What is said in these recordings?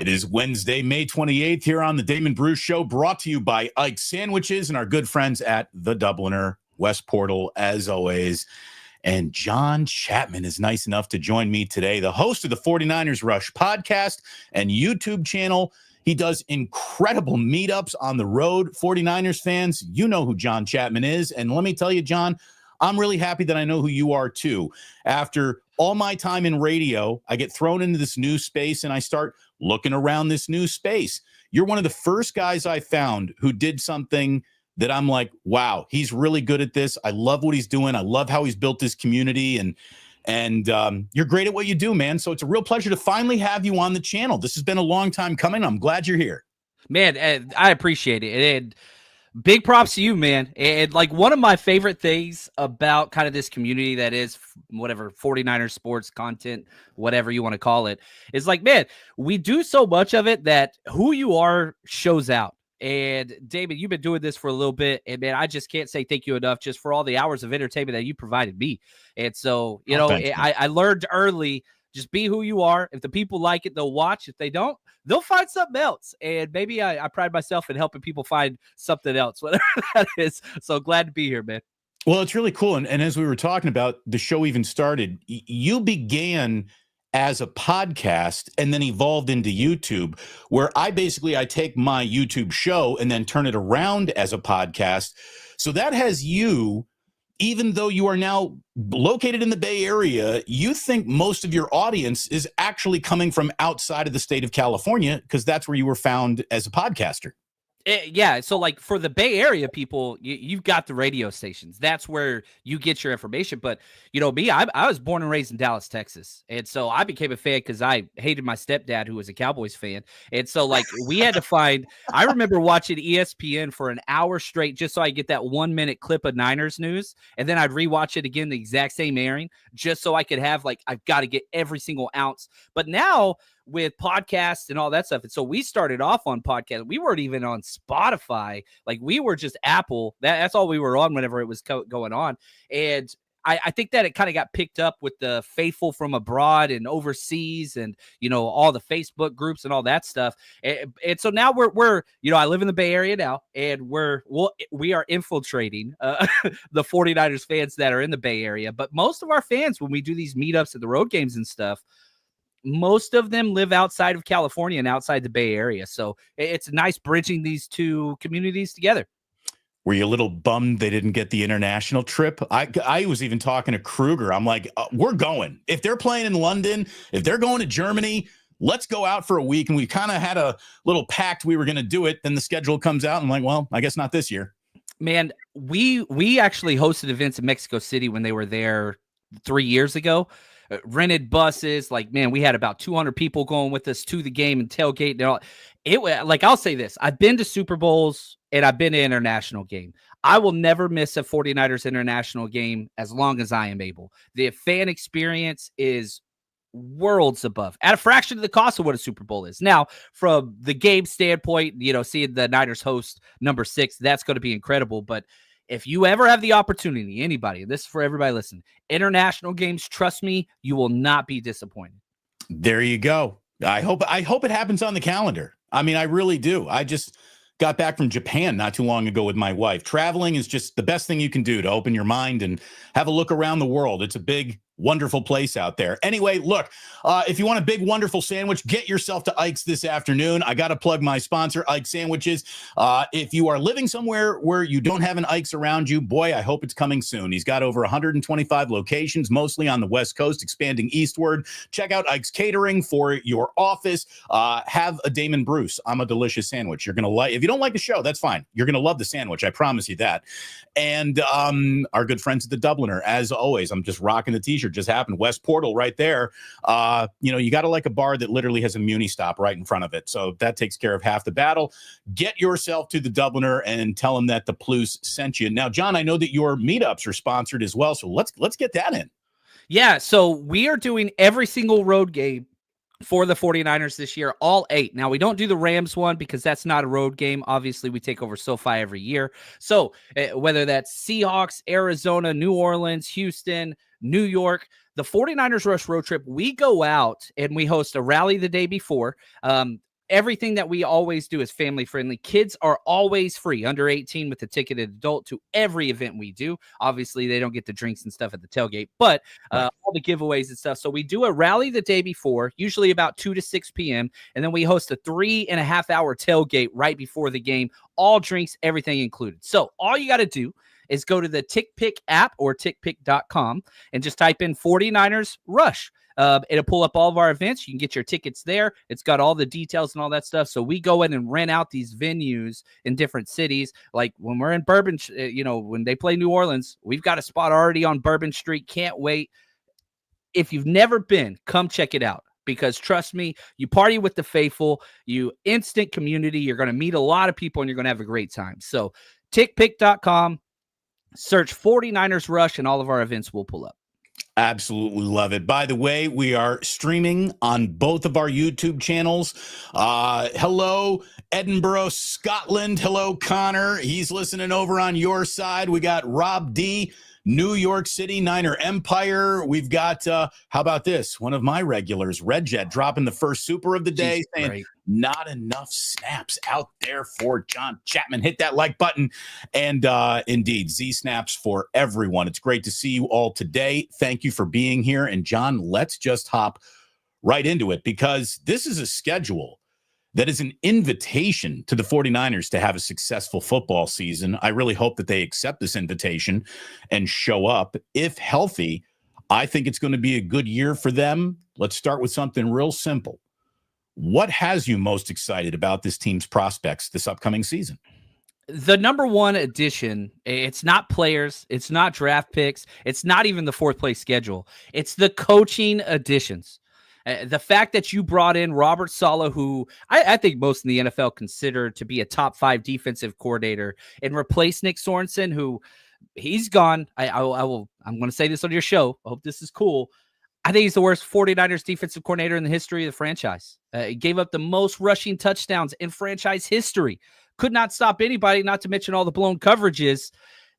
It is Wednesday, May 28th here on the Damon Bruce Show, brought to you by Ike's Sandwiches and our good friends at The Dubliner, West Portal, as always. And John Chapman is nice enough to join me today, the host of the 49ers Rush podcast and YouTube channel. He does incredible meetups on the road. 49ers fans, you know who John Chapman is. And let me tell you, John, I'm really happy that I know who you are too. After all my time in radio, I get thrown into this new space and I start looking around this new space. You're one of the first guys I found who did something that I'm like, wow, he's really good at this. I love what he's doing. I love how he's built this community, and you're great at what you do, man. So it's a real pleasure to finally have you on the channel. This has been a long time coming. I'm glad you're here. Man, I appreciate it. And big props to you, man. And like one of my favorite things about kind of this community that is whatever 49ers sports content, whatever you want to call it, is like, man, we do so much of it that who you are shows out. And David, you've been doing this for a little bit, and man, I just can't say thank you enough just for all the hours of entertainment that you provided me. And so, I learned early, just be who you are. If the people like it, they'll watch. If they don't, they'll find something else. And maybe I pride myself in helping people find something else, whatever that is. So glad to be here, man. Well, it's really cool. And as we were talking about, the show even started, you began as a podcast and then evolved into YouTube, where I take my YouTube show and then turn it around as a podcast. So that has you, even though you are now located in the Bay Area, you think most of your audience is actually coming from outside of the state of California because that's where you were found as a podcaster. Yeah, so like for the Bay Area people, you've got the radio stations. That's where you get your information. But, you know, me, I was born and raised in Dallas, Texas. And so I became a fan because I hated my stepdad, who was a Cowboys fan. And so, like, we had to find – I remember watching ESPN for an hour straight just so I get that 1-minute clip of Niners news. And then I'd rewatch it again, the exact same airing, just so I could have, like, I've got to get every single ounce. But now – with podcasts and all that stuff. And so we started off on podcasts. We weren't even on Spotify. Like, we were just Apple. That's all we were on whenever it was going on. And I think that it kind of got picked up with the faithful from abroad and overseas and, you know, all the Facebook groups and all that stuff. And so now we're, you know, I live in the Bay Area now, and we are infiltrating the 49ers fans that are in the Bay Area. But most of our fans, when we do these meetups at the road games and stuff, most of them live outside of California and outside the Bay Area. So it's nice bridging these two communities together. Were you a little bummed they didn't get the international trip? I was even talking to Kruger. I'm like, we're going. If they're playing in London, if they're going to Germany, let's go out for a week. And we kind of had a little pact we were going to do it. Then the schedule comes out. And I'm like, well, I guess not this year. Man, we actually hosted events in Mexico City when they were there 3 years ago. Rented buses, like, man, we had about 200 people going with us to the game and tailgate and all. It was like, I'll say this, I've been to Super Bowls and I've been to international game. I will never miss a 49ers international game as long as I am able. The fan experience is worlds above, at a fraction of the cost of what a Super Bowl is. Now, from the game standpoint, you know, seeing the Niners host number 6, that's going to be incredible. But if you ever have the opportunity, anybody, this is for everybody listening, international games, trust me, you will not be disappointed. There you go. I hope it happens on the calendar. I mean, I really do. I just got back from Japan not too long ago with my wife. Traveling is just the best thing you can do to open your mind and have a look around the world. It's a big, wonderful place out there. Anyway, look, if you want a big, wonderful sandwich, get yourself to Ike's this afternoon. I got to plug my sponsor, Ike's Sandwiches. If you are living somewhere where you don't have an Ike's around you, boy, I hope it's coming soon. He's got over 125 locations, mostly on the West Coast, expanding eastward. Check out Ike's Catering for your office. Have a Damon Bruce. I'm a delicious sandwich. You're going to like, if you don't like the show, that's fine. You're going to love the sandwich. I promise you that. And our good friends at the Dubliner, as always, I'm just rocking the t-shirt. Just happened. West Portal right there. You know, you got to like a bar that literally has a Muni stop right in front of it. So that takes care of half the battle. Get yourself to the Dubliner and tell them that the Plus sent you. Now, John, I know that your meetups are sponsored as well. So let's get that in. Yeah. So we are doing every single road game for the 49ers this year, all 8. Now, we don't do the Rams one because that's not a road game. Obviously, we take over SoFi every year. So whether that's Seahawks, Arizona, New Orleans, Houston, New York, the 49ers Rush road trip, we go out and we host a rally the day before. everything that we always do is family friendly. Kids are always free under 18 with a ticketed adult to every event we do. Obviously, they don't get the drinks and stuff at the tailgate, but all the giveaways and stuff. So we do a rally the day before, usually about 2 to 6 p.m. And then we host a 3.5-hour tailgate right before the game, all drinks, everything included. So all you got to do is go to the TickPick app or tickpick.com and just type in 49ers Rush. It'll pull up all of our events. You can get your tickets there. It's got all the details and all that stuff. So we go in and rent out these venues in different cities. Like when we're in Bourbon, when they play New Orleans, we've got a spot already on Bourbon Street. Can't wait. If you've never been, come check it out. Because trust me, you party with the faithful, you instant community. You're going to meet a lot of people and you're going to have a great time. So tickpick.com, search 49ers Rush, and all of our events will pull up. Absolutely love it. By the way, we are streaming on both of our YouTube channels. Hello, Edinburgh, Scotland. Hello, Connor. He's listening over on your side. We got Rob D, New York City, Niner Empire. We've got, how about this? One of my regulars, Red Jet, dropping the first super of the day, saying, great. Not enough snaps out there for John Chapman. Hit that like button. And indeed, Z snaps for everyone. It's great to see you all today. Thank you for being here. And John, let's just hop right into it, because this is a schedule that is an invitation to the 49ers to have a successful football season. I really hope that they accept this invitation and show up. If healthy, I think it's going to be a good year for them. Let's start with something real simple. What has you most excited about this team's prospects this upcoming season? The number one addition, it's not players, it's not draft picks, it's not even the fourth place schedule. It's the coaching additions. The fact that you brought in Robert Saleh, who I think most in the NFL consider to be a top 5 defensive coordinator, and replace Nick Sorensen, who he's gone. I'm going to say this on your show. I hope this is cool. I think he's the worst 49ers defensive coordinator in the history of the franchise. He gave up the most rushing touchdowns in franchise history. Could not stop anybody, not to mention all the blown coverages.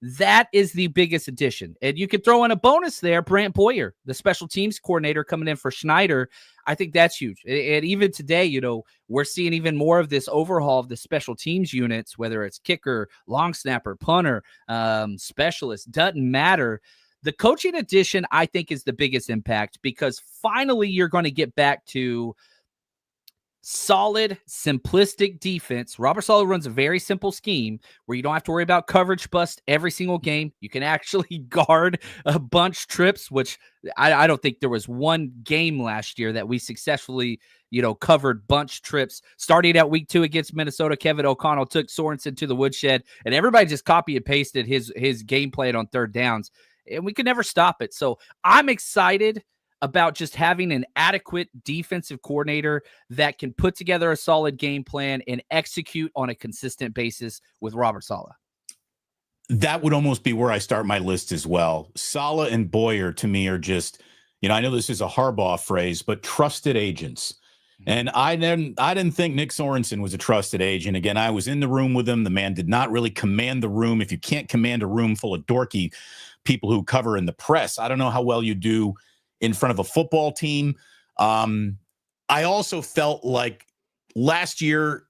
That is the biggest addition. And you can throw in a bonus there, Brant Boyer, the special teams coordinator coming in for Schneider. I think that's huge. And even today, we're seeing even more of this overhaul of the special teams units, whether it's kicker, long snapper, punter, specialist, doesn't matter. The coaching addition, I think, is the biggest impact, because finally you're going to get back to solid, simplistic defense. Robert Saleh runs a very simple scheme where you don't have to worry about coverage bust every single game. You can actually guard a bunch trips, which I don't think there was one game last year that we successfully, covered bunch trips. Starting at week 2 against Minnesota, Kevin O'Connell took Sorensen to the woodshed, and everybody just copy and pasted his game plan on third downs, and we could never stop it. So I'm excited about just having an adequate defensive coordinator that can put together a solid game plan and execute on a consistent basis with Robert Saleh. That would almost be where I start my list as well. Saleh and Boyer, to me, are just, I know this is a Harbaugh phrase, but trusted agents. And I didn't think Nick Sorensen was a trusted agent. Again, I was in the room with him. The man did not really command the room. If you can't command a room full of dorky people who cover in the press, I don't know how well you do in front of a football team. I also felt like last year,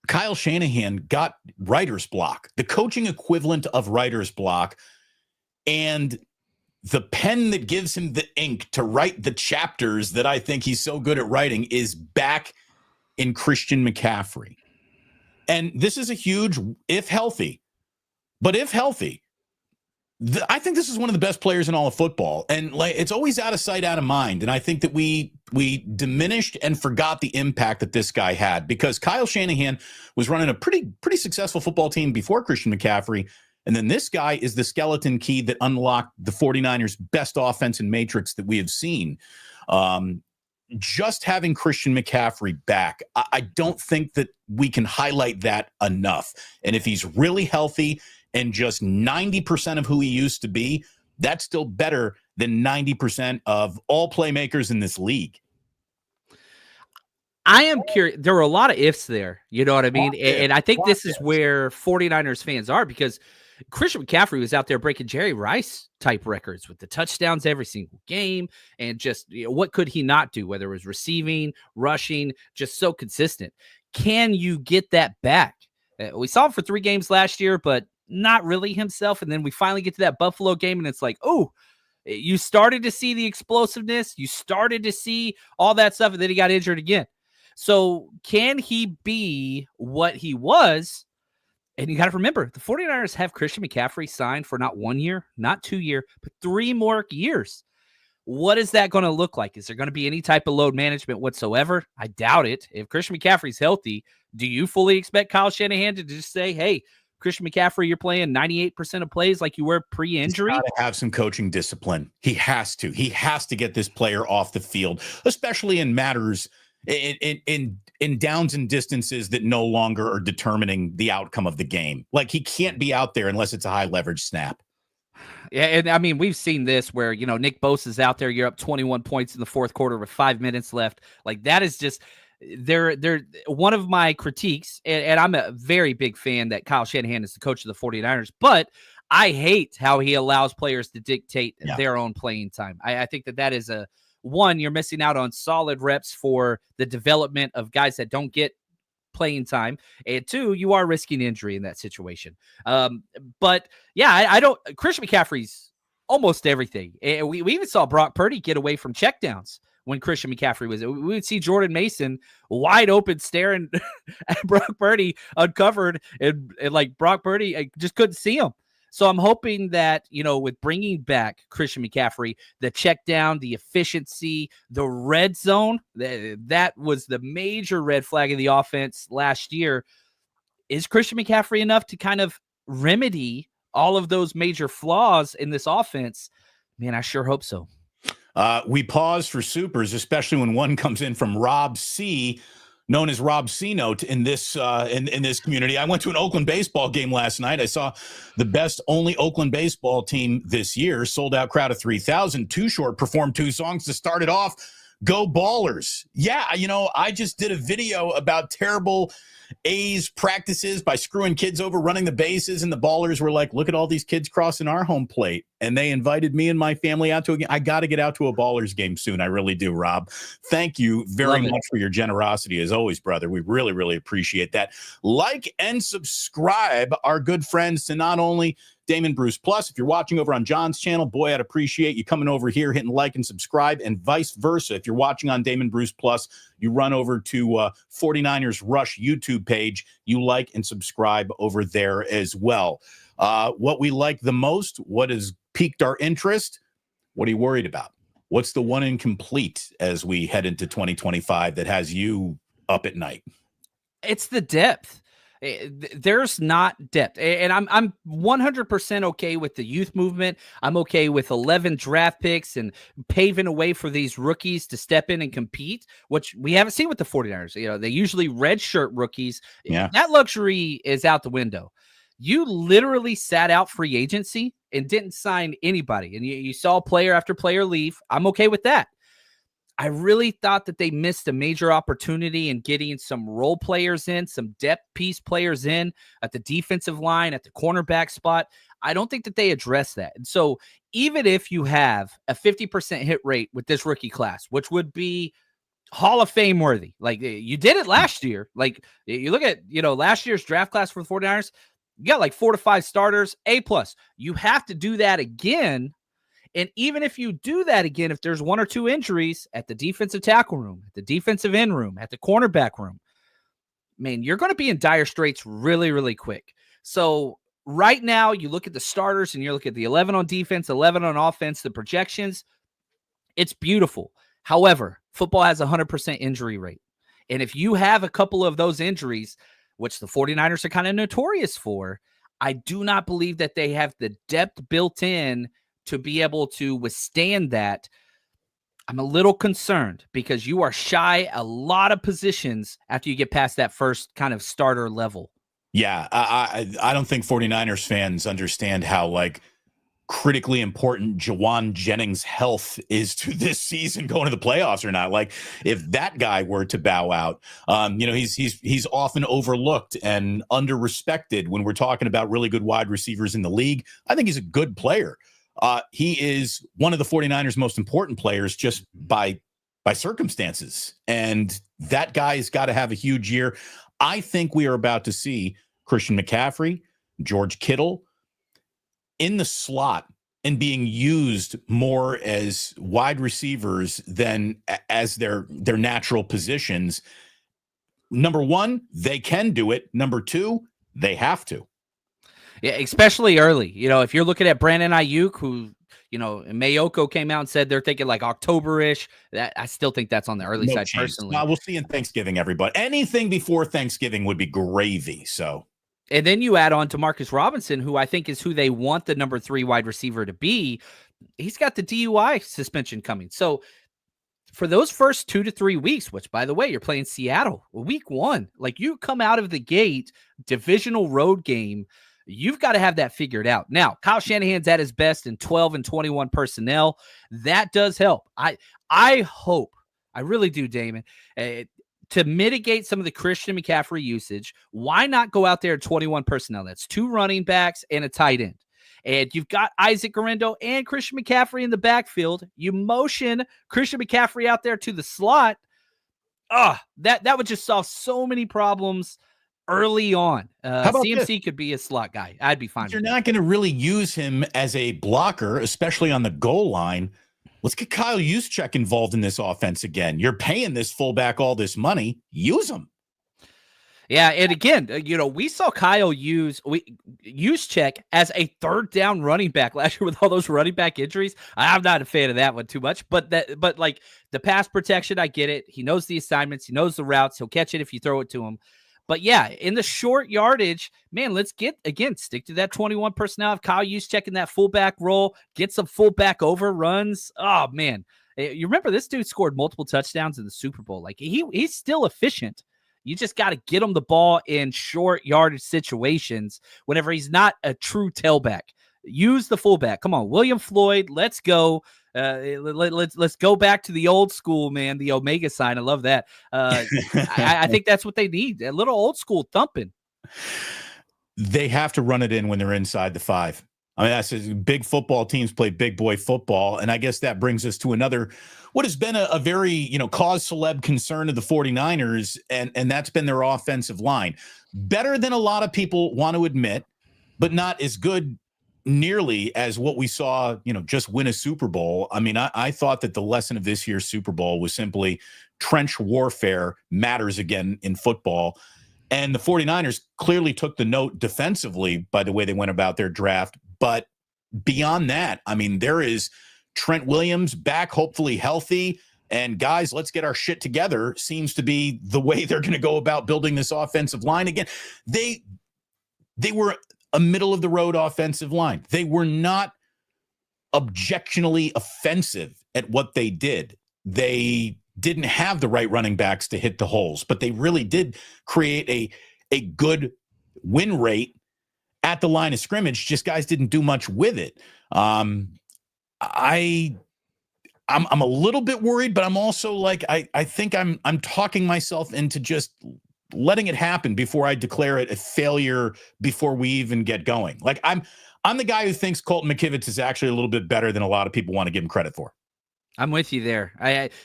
Kyle Shanahan got writer's block, the coaching equivalent of writer's block, and the pen that gives him the ink to write the chapters that I think he's so good at writing is back in Christian McCaffrey. And this is a huge, if healthy, I think this is one of the best players in all of football. And it's always out of sight, out of mind. And I think that we diminished and forgot the impact that this guy had, because Kyle Shanahan was running a pretty successful football team before Christian McCaffrey. And then this guy is the skeleton key that unlocked the 49ers' best offense and matrix that we have seen. Just having Christian McCaffrey back, I don't think that we can highlight that enough. And if he's really healthy and just 90% of who he used to be, that's still better than 90% of all playmakers in this league. I am curious. There were a lot of ifs there. You know what I mean? And I think this is where 49ers fans are, because Christian McCaffrey was out there breaking Jerry Rice type records with the touchdowns every single game. And just, what could he not do, whether it was receiving, rushing, just so consistent. Can you get that back? We saw him for 3 games last year, but not really himself. And then we finally get to that Buffalo game, and it's like, oh, you started to see the explosiveness. You started to see all that stuff, and then he got injured again. So can he be what he was? And you got to remember, the 49ers have Christian McCaffrey signed for not 1 year, not 2 year, but 3 more years. What is that going to look like? Is there going to be any type of load management whatsoever? I doubt it. If Christian McCaffrey's healthy, do you fully expect Kyle Shanahan to just say, hey, Christian McCaffrey, you're playing 98% of plays like you were pre-injury? He's got to have some coaching discipline. He has to. He has to get this player off the field, especially in matters in downs and distances that no longer are determining the outcome of the game. Like, he can't be out there unless it's a high leverage snap. Yeah, and I mean, we've seen this where, Nick Bosa's out there, you're up 21 points in the fourth quarter with 5 minutes left. Like, that is just they're one of my critiques, and I'm a very big fan that Kyle Shanahan is the coach of the 49ers, but I hate how he allows players to dictate their own playing time. I think that is one, you're missing out on solid reps for the development of guys that don't get playing time, and 2, you are risking injury in that situation. But yeah, I don't. Christian McCaffrey's almost everything. And we even saw Brock Purdy get away from checkdowns when Christian McCaffrey was. We would see Jordan Mason wide open staring at Brock Purdy uncovered, and like Brock Purdy just couldn't see him. So I'm hoping that, with bringing back Christian McCaffrey, the check down, the efficiency, the red zone, that was the major red flag of the offense last year. Is Christian McCaffrey enough to kind of remedy all of those major flaws in this offense? Man, I sure hope so. We pause for supers, especially when one comes in from Rob C., known as Rob C. Note in this in this community. I went to an Oakland baseball game last night. I saw the best only Oakland baseball team this year, sold out crowd of 3,000. Too Short performed 2 songs to start it off. Go Ballers. Yeah, I just did a video about terrible A's practices by screwing kids over, running the bases, and the Ballers were like, look at all these kids crossing our home plate. And they invited me and my family out to a game. I got to get out to a Ballers game soon. I really do, Rob. Thank you very much for your generosity as always, brother. We really, really appreciate that. Like and subscribe, our good friends, to not only Damon Bruce Plus. If you're watching over on John's channel, boy, I'd appreciate you coming over here, hitting like and subscribe, and vice versa. If you're watching on Damon Bruce Plus, you run over to 49ers Rush YouTube page. You like and subscribe over there as well. What we like the most, what has piqued our interest, what are you worried about? What's the one incomplete as we head into 2025 that has you up at night? It's the depth. There's not depth, and I'm 100% okay with the youth movement. I'm okay with 11 draft picks and paving a way for these rookies to step in and compete, which we haven't seen with the 49ers. They usually redshirt rookies. Yeah. That luxury is out the window. You literally sat out free agency and didn't sign anybody, and you saw player after player leave. I'm okay with that. I really thought that they missed a major opportunity in getting some role players in, some depth piece players in at the defensive line, at the cornerback spot. I don't think that they addressed that. And so even if you have a 50% hit rate with this rookie class, which would be Hall of Fame worthy, like you did it last year. Like you look at, last year's draft class for the 49ers, you got like 4 to 5 starters, A+. You have to do that again. And even if you do that again, if there's 1 or 2 injuries at the defensive tackle room, at the defensive end room, at the cornerback room, man, you're going to be in dire straits really, really quick. So right now, you look at the starters and you look at the 11 on defense, 11 on offense, the projections, it's beautiful. However, football has a 100% injury rate. And if you have a couple of those injuries, which the 49ers are kind of notorious for, I do not believe that they have the depth built in to be able to withstand that. I'm a little concerned because you are shy a lot of positions after you get past that first kind of starter level. Yeah, I don't think 49ers fans understand how critically important Jawan Jennings' health is to this season going to the playoffs or not. Like, if that guy were to bow out, he's often overlooked and under-respected when we're talking about really good wide receivers in the league. I think he's a good player. He is one of the 49ers' most important players just by by circumstances. And that guy's got to have a huge year. I think we are about to see Christian McCaffrey, George Kittle in the slot and being used more as wide receivers than as their natural positions. Number one, they can do it. Number two, they have to. Yeah, especially early. If you're looking at Brandon Ayuk, who, Mayoko came out and said they're thinking like October-ish. That I still think that's on the early side chance. personally. We'll see in Thanksgiving, everybody. Anything before Thanksgiving would be gravy. So, and then you add on to Marcus Robinson, who I think is who they want the number 3 wide receiver to be. He's got the DUI suspension coming. So for those first 2 to 3 weeks, which by the way, you're playing Seattle week 1, like you come out of the gate, divisional road game, you've got to have that figured out. Now, Kyle Shanahan's at his best in 12 and 21 personnel. That does help. I hope, I really do, Damon, to mitigate some of the Christian McCaffrey usage. Why not go out there at 21 personnel? That's 2 running backs and a tight end. And you've got Isaac Guerrero and Christian McCaffrey in the backfield. You motion Christian McCaffrey out there to the slot. That would just solve so many problems early on. CMC could be a slot guy. I'd be fine. You're not going to really use him as a blocker, especially on the goal line. Let's get Kyle Juszczyk involved in this offense again. You're paying this fullback all this money. Use him. Yeah, and again, we saw Kyle Juszczyk as a 3rd down running back last year with all those running back injuries. I'm not a fan of that one too much, but like the pass protection, I get it. He knows the assignments, he knows the routes, he'll catch it if you throw it to him. But yeah, in the short yardage, man, let's stick to that 21 personnel. Have Kyle Juszczyk in that fullback role, get some fullback overruns. Oh man, you remember this dude scored multiple touchdowns in the Super Bowl. Like he's still efficient. You just got to get him the ball in short yardage situations whenever he's not a true tailback. Use the fullback. Come on, William Floyd, let's go. Let's go back to the old school, man, the Omega sign. I love that. I think that's what they need, a little old school thumping. They have to run it in when they're inside the 5. I mean, that's big football teams play big boy football. And I guess that brings us to another, what has been a very, cause celeb concern of the 49ers. And that's been their offensive line. Better than a lot of people want to admit, but not as good nearly as what we saw, just win a Super Bowl. I mean, I thought that the lesson of this year's Super Bowl was simply trench warfare matters again in football. And the 49ers clearly took the note defensively by the way they went about their draft. But beyond that, I mean, there is Trent Williams back, hopefully healthy. And guys, let's get our shit together seems to be the way they're going to go about building this offensive line again. They were a middle of the road offensive line. They were not objectionably offensive at what they did. They didn't have the right running backs to hit the holes, but they really did create a good win rate at the line of scrimmage. Just guys didn't do much with it. I'm a little bit worried, but I'm also like, I think I'm talking myself into just letting it happen before I declare it a failure before we even get going. Like I'm the guy who thinks Colton McKivitz is actually a little bit better than a lot of people want to give him credit for. I'm with you there.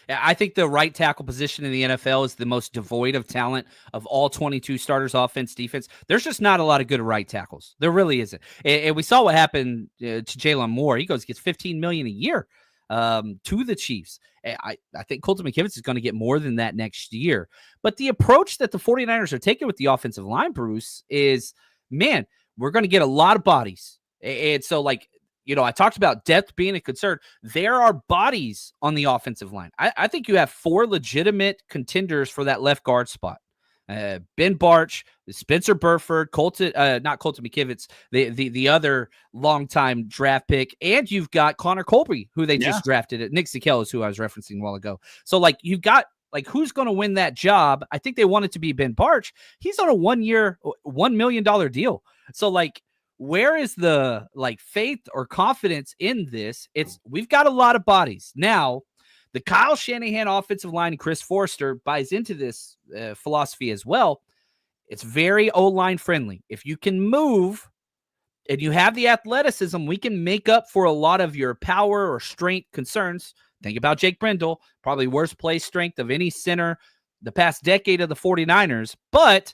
I think the right tackle position in the NFL is the most devoid of talent of all 22 starters, offense, defense. There's just not a lot of good right tackles. There really isn't. And we saw what happened to Jalen Moore. He gets $15 million a year to the Chiefs. I think Colton McKivitz is going to get more than that next year. But the approach that the 49ers are taking with the offensive line, Bruce, is, man, we're going to get a lot of bodies. And so, like, I talked about depth being a concern. There are bodies on the offensive line. I think you have 4 legitimate contenders for that left guard spot. Ben Barch, Spencer Burford, not Colton McKivitz, the other longtime draft pick, and you've got Connor Colby, who they just drafted. Nick Zakelj is who I was referencing a while ago. So, like, you've got, like, who's going to win that job? I think they want it to be Ben Barch. He's on a 1-year, $1 million deal. So, like, where is the, like, faith or confidence in this? We've got a lot of bodies. Now, the Kyle Shanahan offensive line and Chris Forster buys into this philosophy as well. It's very O-line friendly. If you can move and you have the athleticism, we can make up for a lot of your power or strength concerns Think about Jake Brendel, probably worst play strength of any center the past decade of the 49ers, but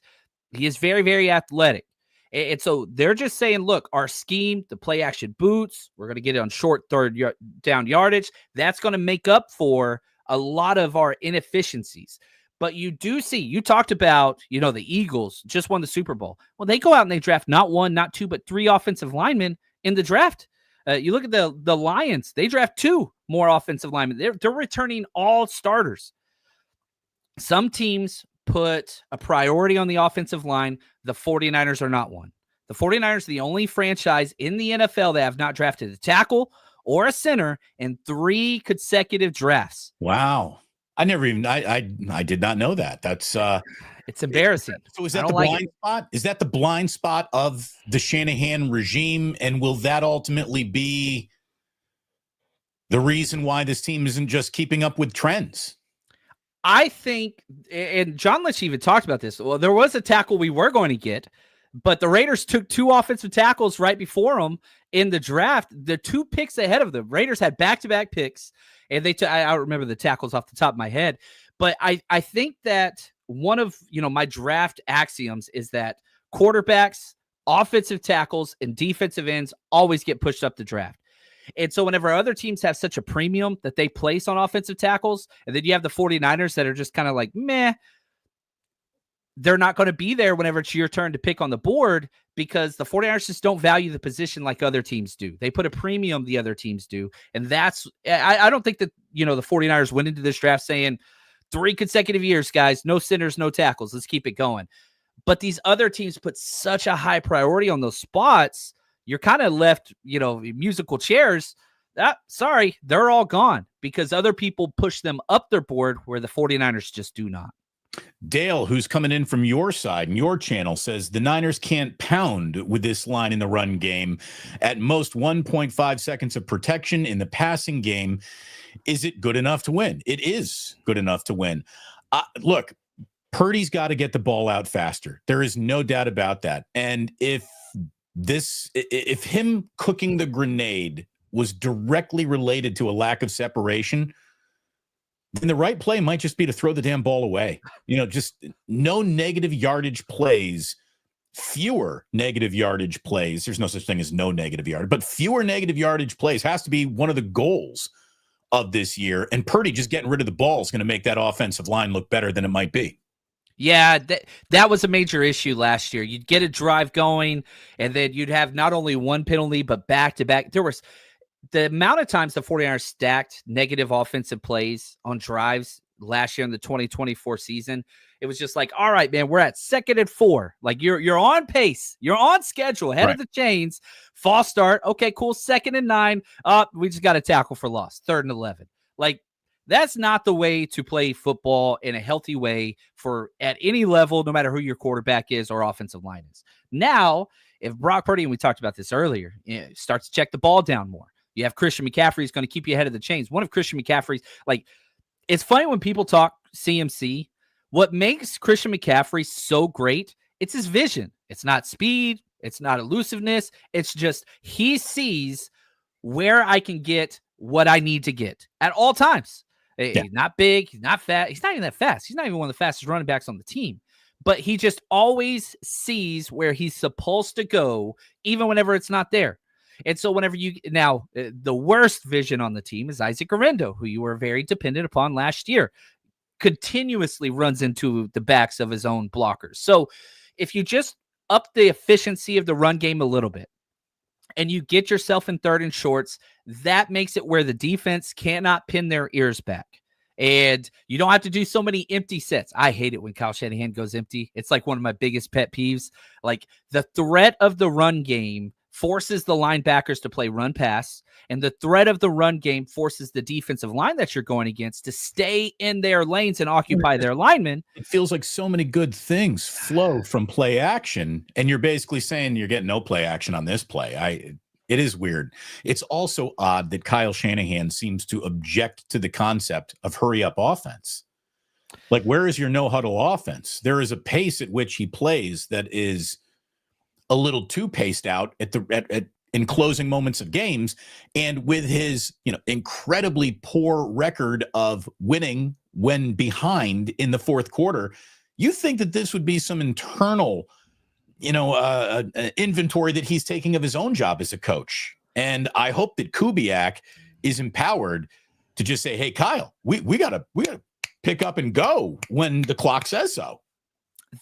he is very, very athletic. And so they're just saying, look, our scheme, the play action boots, we're going to get it on short third down yardage. That's going to make up for a lot of our inefficiencies. But you do see, you talked about, the Eagles just won the Super Bowl. Well, they go out and they draft not one, not two, but 3 offensive linemen in the draft. You look at the Lions, they draft 2 more offensive linemen. They're returning all starters. Some teams put a priority on the offensive line. The 49ers are not one. The 49ers are the only franchise in the NFL that have not drafted a tackle or a center in 3 consecutive drafts. Wow. I never even, I did not know that. That's, it's embarrassing. So is that the blind spot? Is that the blind spot of the Shanahan regime? And will that ultimately be the reason why this team isn't just keeping up with trends? I think, and John Lynch even talked about this. Well, there was a tackle we were going to get, but the Raiders took 2 offensive tackles right before them in the draft. The 2 picks ahead of them. Raiders had back-to-back picks, and I don't remember the tackles off the top of my head, but I think that one of my draft axioms is that quarterbacks, offensive tackles, and defensive ends always get pushed up the draft. And so whenever other teams have such a premium that they place on offensive tackles, and then you have the 49ers that are just kind of like, meh, they're not going to be there whenever it's your turn to pick on the board because the 49ers just don't value the position like other teams do. They put a premium the other teams do. And that's, I don't think that, the 49ers went into this draft saying 3 consecutive years, guys, no centers, no tackles. Let's keep it going. But these other teams put such a high priority on those spots. You're kind of left, musical chairs. Sorry, they're all gone because other people push them up their board where the 49ers just do not. Dale, who's coming in from your side and your channel, says the Niners can't pound with this line in the run game. At most 1.5 seconds of protection in the passing game. Is it good enough to win? It is good enough to win. Look, Purdy's got to get the ball out faster. There is no doubt about that. And if him cooking the grenade was directly related to a lack of separation, then the right play might just be to throw the damn ball away. Just no negative yardage plays, fewer negative yardage plays. There's no such thing as no negative yardage, but fewer negative yardage plays has to be one of the goals of this year. And Purdy just getting rid of the ball is going to make that offensive line look better than it might be. Yeah, that was a major issue last year. You'd get a drive going, and then you'd have not only one penalty, but back-to-back. There was the amount of times the 49ers stacked negative offensive plays on drives last year in the 2024 season. It was just like, all right, man, we're at 2nd and 4. Like you're on pace. You're on schedule, ahead of the chains. False start. Okay, cool. 2nd and 9. We just got a tackle for loss. 3rd and 11. Like, that's not the way to play football in a healthy way for at any level, no matter who your quarterback is or offensive line is. Now, if Brock Purdy, and we talked about this earlier, starts to check the ball down more, you have Christian McCaffrey is going to keep you ahead of the chains. One of Christian McCaffrey's, it's funny when people talk CMC. What makes Christian McCaffrey so great, it's his vision. It's not speed. It's not elusiveness. It's just he sees where I can get what I need to get at all times. Yeah. He's not big. He's not fast. He's not even that fast. He's not even one of the fastest running backs on the team. But he just always sees where he's supposed to go, even whenever it's not there. And so whenever the worst vision on the team is Isaac Orendo, who you were very dependent upon last year, continuously runs into the backs of his own blockers. So if you just up the efficiency of the run game a little bit, and you get yourself in 3rd and shorts, that makes it where the defense cannot pin their ears back. And you don't have to do so many empty sets. I hate it when Kyle Shanahan goes empty. It's like one of my biggest pet peeves. Like the threat of the run game forces the linebackers to play run pass, and the threat of the run game forces the defensive line that you're going against to stay in their lanes and occupy their linemen. It feels like so many good things flow from play action, and you're basically saying you're getting no play action on this play. It is weird. It's also odd that Kyle Shanahan seems to object to the concept of hurry up offense. Like, where is your no huddle offense? There is a pace at which he plays that is a little too paced out at in closing moments of games. And with his, incredibly poor record of winning when behind in the fourth quarter, you think that this would be some internal, inventory that he's taking of his own job as a coach. And I hope that Kubiak is empowered to just say, hey, Kyle, we gotta pick up and go when the clock says so.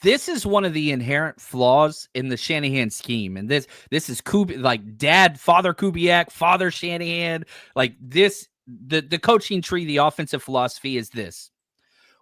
This is one of the inherent flaws in the Shanahan scheme. And this is Father Kubiak, Father Shanahan, like this, the coaching tree, the offensive philosophy is this: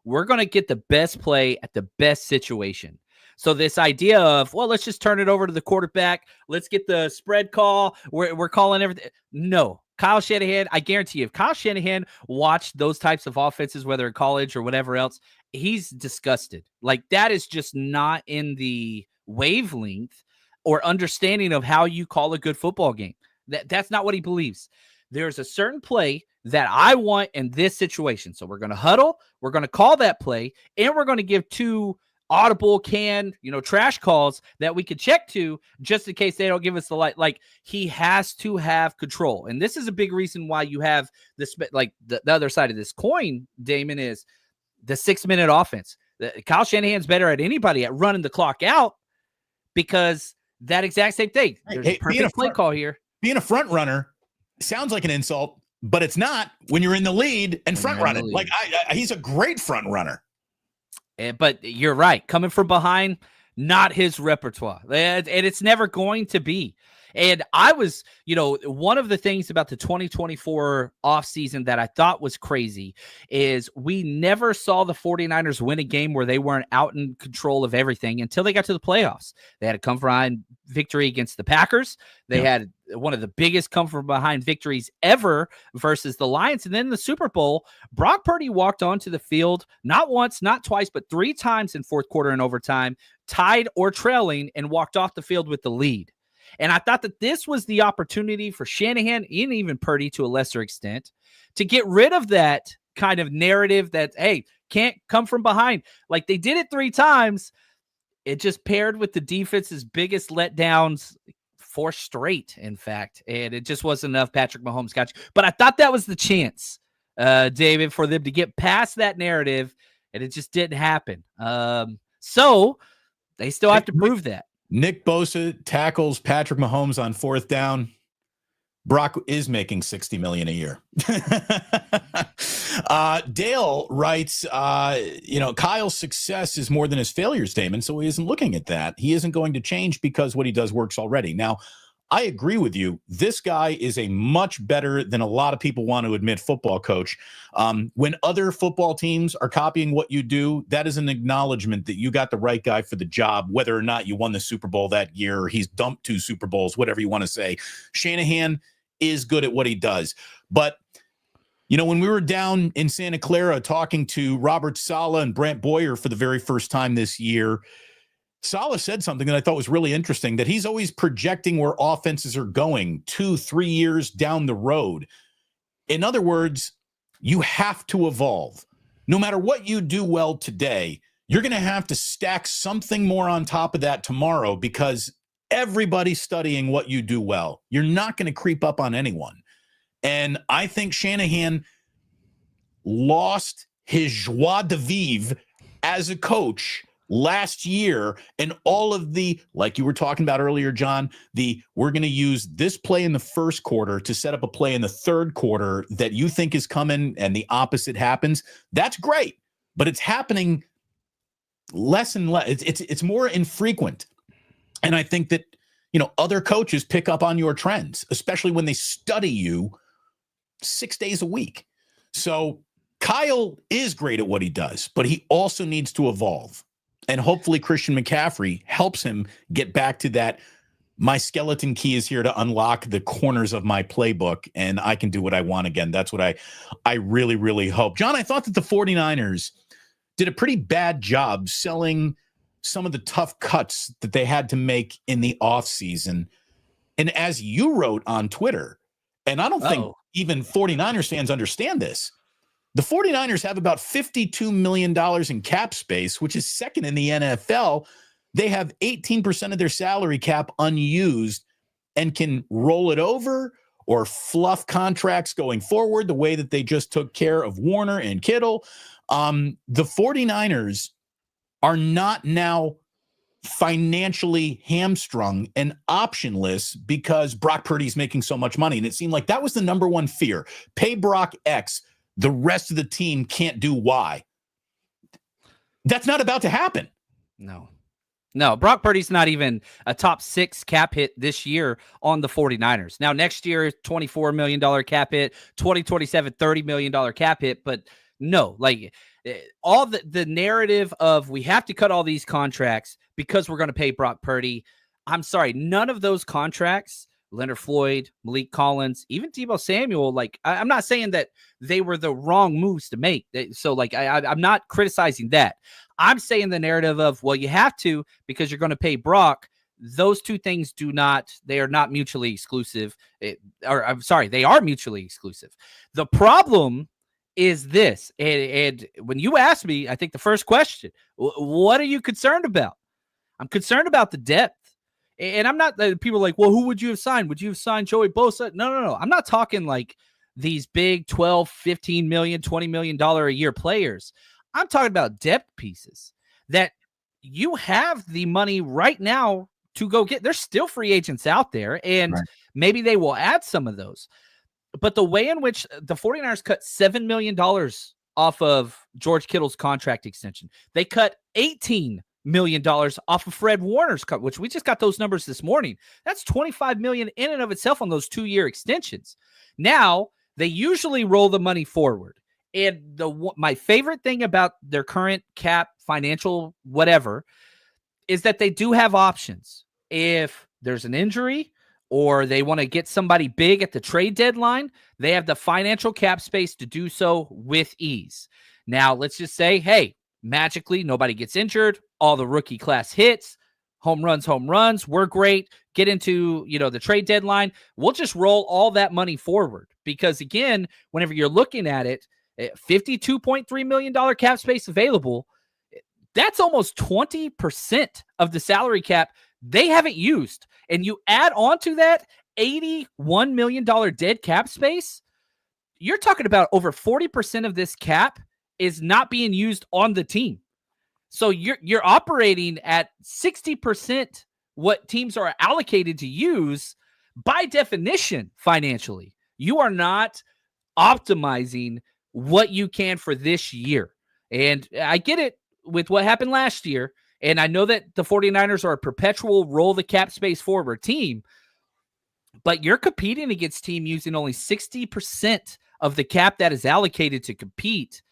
we're going to get the best play at the best situation. So this idea of, well, let's just turn it over to the quarterback. Let's get the spread call. We're calling everything. No, Kyle Shanahan, I guarantee you, if Kyle Shanahan watched those types of offenses, whether in college or whatever else, he's disgusted. Like, that is just not in the wavelength or understanding of how you call a good football game. That's not what he believes. There's a certain play that I want in this situation. So we're going to huddle, we're going to call that play, and we're going to give two audible trash calls that we could check to just in case they don't give us the light. Like, he has to have control. And this is a big reason why you have this, like the other side of this coin, Damon, is the 6-minute offense. Kyle Shanahan's better at anybody at running the clock out, because that exact same thing. There's a perfect play call here. Being a front runner sounds like an insult, but it's not when you're in the lead and front running. Like, he's a great front runner. But you're right. Coming from behind, not his repertoire. And it's never going to be. And I was, one of the things about the 2024 offseason that I thought was crazy is we never saw the 49ers win a game where they weren't out in control of everything until they got to the playoffs. They had a come from behind victory against the Packers. They had one of the biggest come from behind victories ever versus the Lions. And then in the Super Bowl, Brock Purdy walked onto the field not once, not twice, but 3 times in fourth quarter and overtime, tied or trailing, and walked off the field with the lead. And I thought that this was the opportunity for Shanahan, and even Purdy to a lesser extent, to get rid of that kind of narrative that, hey, can't come from behind. Like, they did it 3 times. It just paired with the defense's biggest letdowns, 4 straight, in fact. And it just wasn't enough. Patrick Mahomes got you. But I thought that was the chance, David, for them to get past that narrative, and it just didn't happen. So they still have to prove that. Nick Bosa tackles Patrick Mahomes on 4th down. Brock is making $60 million a year. Dale writes, Kyle's success is more than his failures, Damon, so he isn't looking at that. He isn't going to change because what he does works already. Now, I agree with you. This guy is a much better than a lot of people want to admit football coach. When other football teams are copying what you do, that is an acknowledgement that you got the right guy for the job, whether or not you won the Super Bowl that year, or he's dumped 2 Super Bowls, whatever you want to say. Shanahan is good at what he does. But, when we were down in Santa Clara talking to Robert Saleh and Brant Boyer for the very first time this year, Saleh said something that I thought was really interesting, that he's always projecting where offenses are going 2-3 years down the road. In other words, you have to evolve. No matter what you do well today, you're going to have to stack something more on top of that tomorrow, because everybody's studying what you do well. You're not going to creep up on anyone. And I think Shanahan lost his joie de vivre as a coach last year, and all of the, like you were talking about earlier, John, we're going to use this play in the first quarter to set up a play in the third quarter that you think is coming, and the opposite happens. That's great, but it's happening less and less. It's more infrequent. And I think that, other coaches pick up on your trends, especially when they study you 6 days a week. So Kyle is great at what he does, but he also needs to evolve. And hopefully Christian McCaffrey helps him get back to that. My skeleton key is here to unlock the corners of my playbook, and I can do what I want again. That's what I really, really hope. John, I thought that the 49ers did a pretty bad job selling some of the tough cuts that they had to make in the offseason. And as you wrote on Twitter, and I don't think even 49ers fans understand this, the 49ers have about $52 million in cap space, which is second in the NFL. They have 18% of their salary cap unused. and can roll it over or fluff contracts going forward the way that they just took care of Warner and Kittle. The 49ers are not now financially hamstrung and optionless because Brock Purdy's making so much money. And it seemed like that was the number one fear. Pay Brock X, the rest of the team can't do Y. That's not about to happen. No, Brock Purdy's not even a top 6 cap hit this year on the 49ers. Now, next year, $24 million cap hit, 2027, $30 million cap hit. But no, like all the narrative of we have to cut all these contracts because we're going to pay Brock Purdy. I'm sorry, none of those contracts, Leonard Floyd, Malik Collins, even Deebo Samuel, like I'm not saying that they were the wrong moves to make. So like I'm not criticizing that. I'm saying the narrative of, well, you have to because you're going to pay Brock. Those two things they are not mutually exclusive. I'm sorry, they are mutually exclusive. The problem is this. And when you asked me, I think the first question, what are you concerned about? I'm concerned about the depth. And I'm not, people are like, well, who would you have signed? Would you have signed Joey Bosa? No. I'm not talking like these big 12, 15 million, $20 million a year players. I'm talking about depth pieces that you have the money right now to go get. There's still free agents out there, and maybe they will add some of those. But the way in which the 49ers cut $7 million off of George Kittle's contract extension, they cut $18 million off of Fred Warner's cut, which we just got those numbers this morning. That's $25 million in and of itself on those 2-year extensions. Now, they usually roll the money forward. And my favorite thing about their current cap, financial, whatever, is that they do have options. If there's an injury or they want to get somebody big at the trade deadline, they have the financial cap space to do so with ease. Now, let's just say, hey, magically, nobody gets injured. All the rookie class hits, home runs. We're great. Get into, the trade deadline. We'll just roll all that money forward. Because again, whenever you're looking at it, $52.3 million cap space available. That's almost 20% of the salary cap they haven't used. And you add on to that $81 million dead cap space, you're talking about over 40% of this cap is not being used on the team. So you're operating at 60% what teams are allocated to use by definition financially. You are not optimizing what you can for this year. And I get it with what happened last year. And I know that the 49ers are a perpetual roll the cap space forward team, but you're competing against team using only 60% of the cap that is allocated to compete.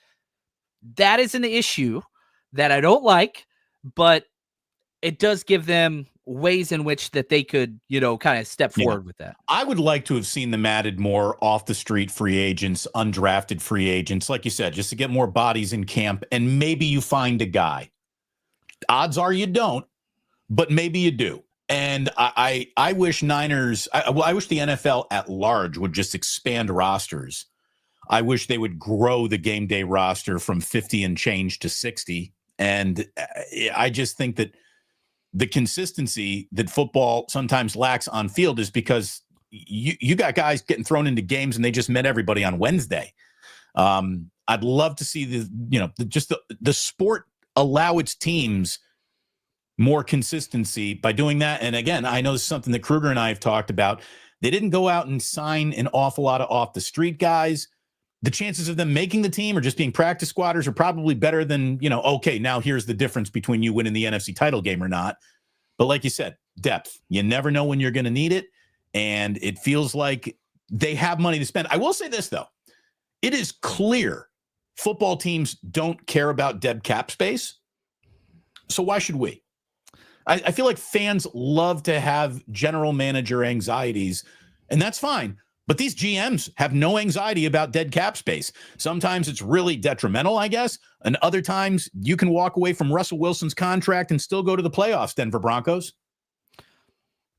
That is an issue that I don't like, but it does give them ways in which that they could, kind of step forward with that. I would like to have seen them added more off the street free agents, undrafted free agents, like you said, just to get more bodies in camp. And maybe you find a guy. Odds are you don't, but maybe you do. And I wish I wish the NFL at large would just expand rosters. I wish they would grow the game day roster from 50 and change to 60. And I just think that the consistency that football sometimes lacks on field is because you got guys getting thrown into games and they just met everybody on Wednesday. I'd love to see the sport allow its teams more consistency by doing that. And again, I know this is something that Kruger and I have talked about. They didn't go out and sign an awful lot of off the street guys. The chances of them making the team or just being practice squatters are probably better than, okay, now here's the difference between you winning the NFC title game or not. But like you said, depth. You never know when you're going to need it. And it feels like they have money to spend. I will say this, though. It is clear football teams don't care about dead cap space. So why should we? I feel like fans love to have general manager anxieties, and that's fine. But these GMs have no anxiety about dead cap space. Sometimes it's really detrimental, I guess. And other times you can walk away from Russell Wilson's contract and still go to the playoffs, Denver Broncos.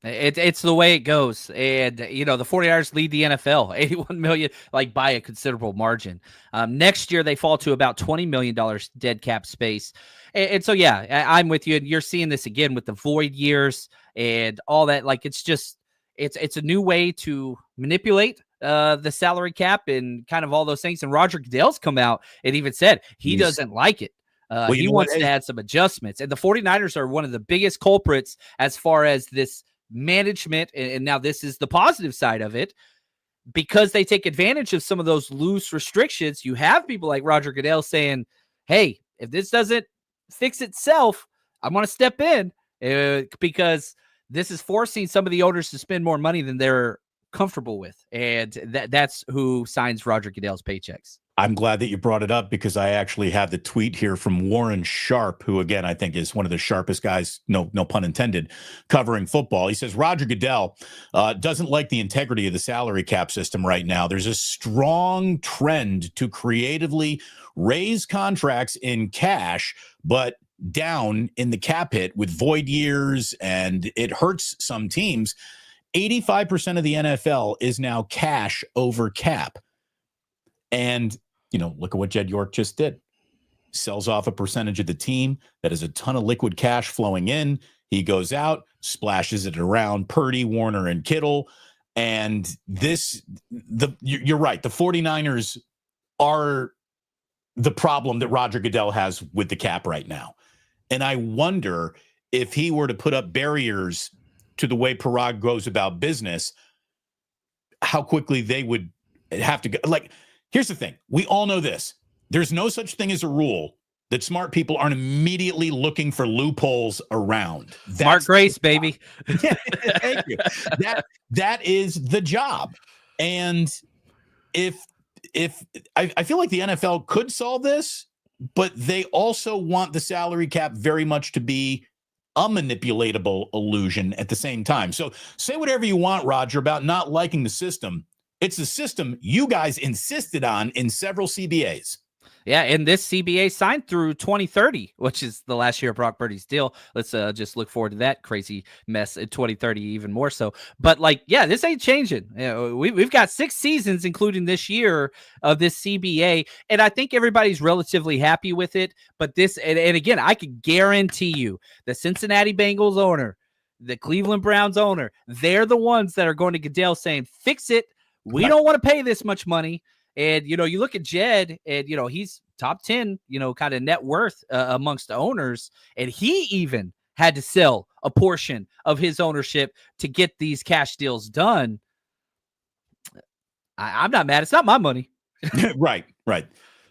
It's the way it goes. And, the 49ers lead the NFL, 81 million, like by a considerable margin. Next year, they fall to about $20 million dead cap space. And so, yeah, I'm with you. And you're seeing this again with the void years and all that. Like, it's it's a new way to manipulate the salary cap and kind of all those things. And Roger Goodell's come out and even said he doesn't like it. He wants to add some adjustments. And the 49ers are one of the biggest culprits as far as this management. And now this is the positive side of it, because they take advantage of some of those loose restrictions. You have people like Roger Goodell saying, hey, if this doesn't fix itself, I'm going to step in because this is forcing some of the owners to spend more money than they're comfortable with. And that's who signs Roger Goodell's paychecks. I'm glad that you brought it up, because I actually have the tweet here from Warren Sharp, who, again, I think is one of the sharpest guys, no pun intended, covering football. He says Roger Goodell doesn't like the integrity of the salary cap system right now. There's a strong trend to creatively raise contracts in cash, but down in the cap hit with void years, and it hurts some teams. 85% of the NFL is now cash over cap. And look at what Jed York just did. Sells off a percentage of the team that has a ton of liquid cash flowing in. He goes out, splashes it around Purdy, Warner, and Kittle. And you're right. The 49ers are the problem that Roger Goodell has with the cap right now. And I wonder if he were to put up barriers to the way Parag goes about business, how quickly they would have to go. Like, here's the thing. We all know this. There's no such thing as a rule that smart people aren't immediately looking for loopholes around. Smart grace, baby. Yeah, thank you. That is the job. And if I feel like the NFL could solve this, but they also want the salary cap very much to be a manipulatable illusion at the same time. So say whatever you want, Roger, about not liking the system. It's the system you guys insisted on in several CBAs. Yeah, and this CBA signed through 2030, which is the last year of Brock Purdy's deal. Let's just look forward to that crazy mess in 2030 even more so. But, this ain't changing. We've got 6 seasons, including this year, of this CBA, and I think everybody's relatively happy with it. But this, and again, I can guarantee you the Cincinnati Bengals owner, the Cleveland Browns owner, they're the ones that are going to Goodell saying, fix it. We don't want to pay this much money. And, you look at Jed and, he's top 10, kind of net worth amongst the owners. And he even had to sell a portion of his ownership to get these cash deals done. I'm not mad. It's not my money. Right.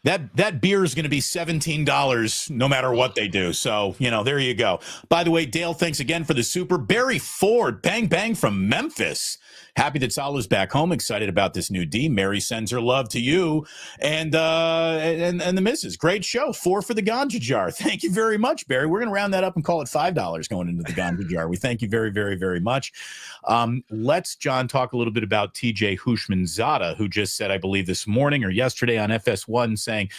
That beer is going to be $17 no matter what they do. So, there you go. By the way, Dale, thanks again for the super. Barry Ford, bang, bang from Memphis. Happy that Salah's back home. Excited about this new D. Mary sends her love to you and the missus. Great show. 4 for the Ganja Jar. Thank you very much, Barry. We're going to round that up and call it $5 going into the Ganja Jar. We thank you very, very, very much. Let's, John, talk a little bit about TJ Hushmanzada, who just said, I believe this morning or yesterday on FS1, saying,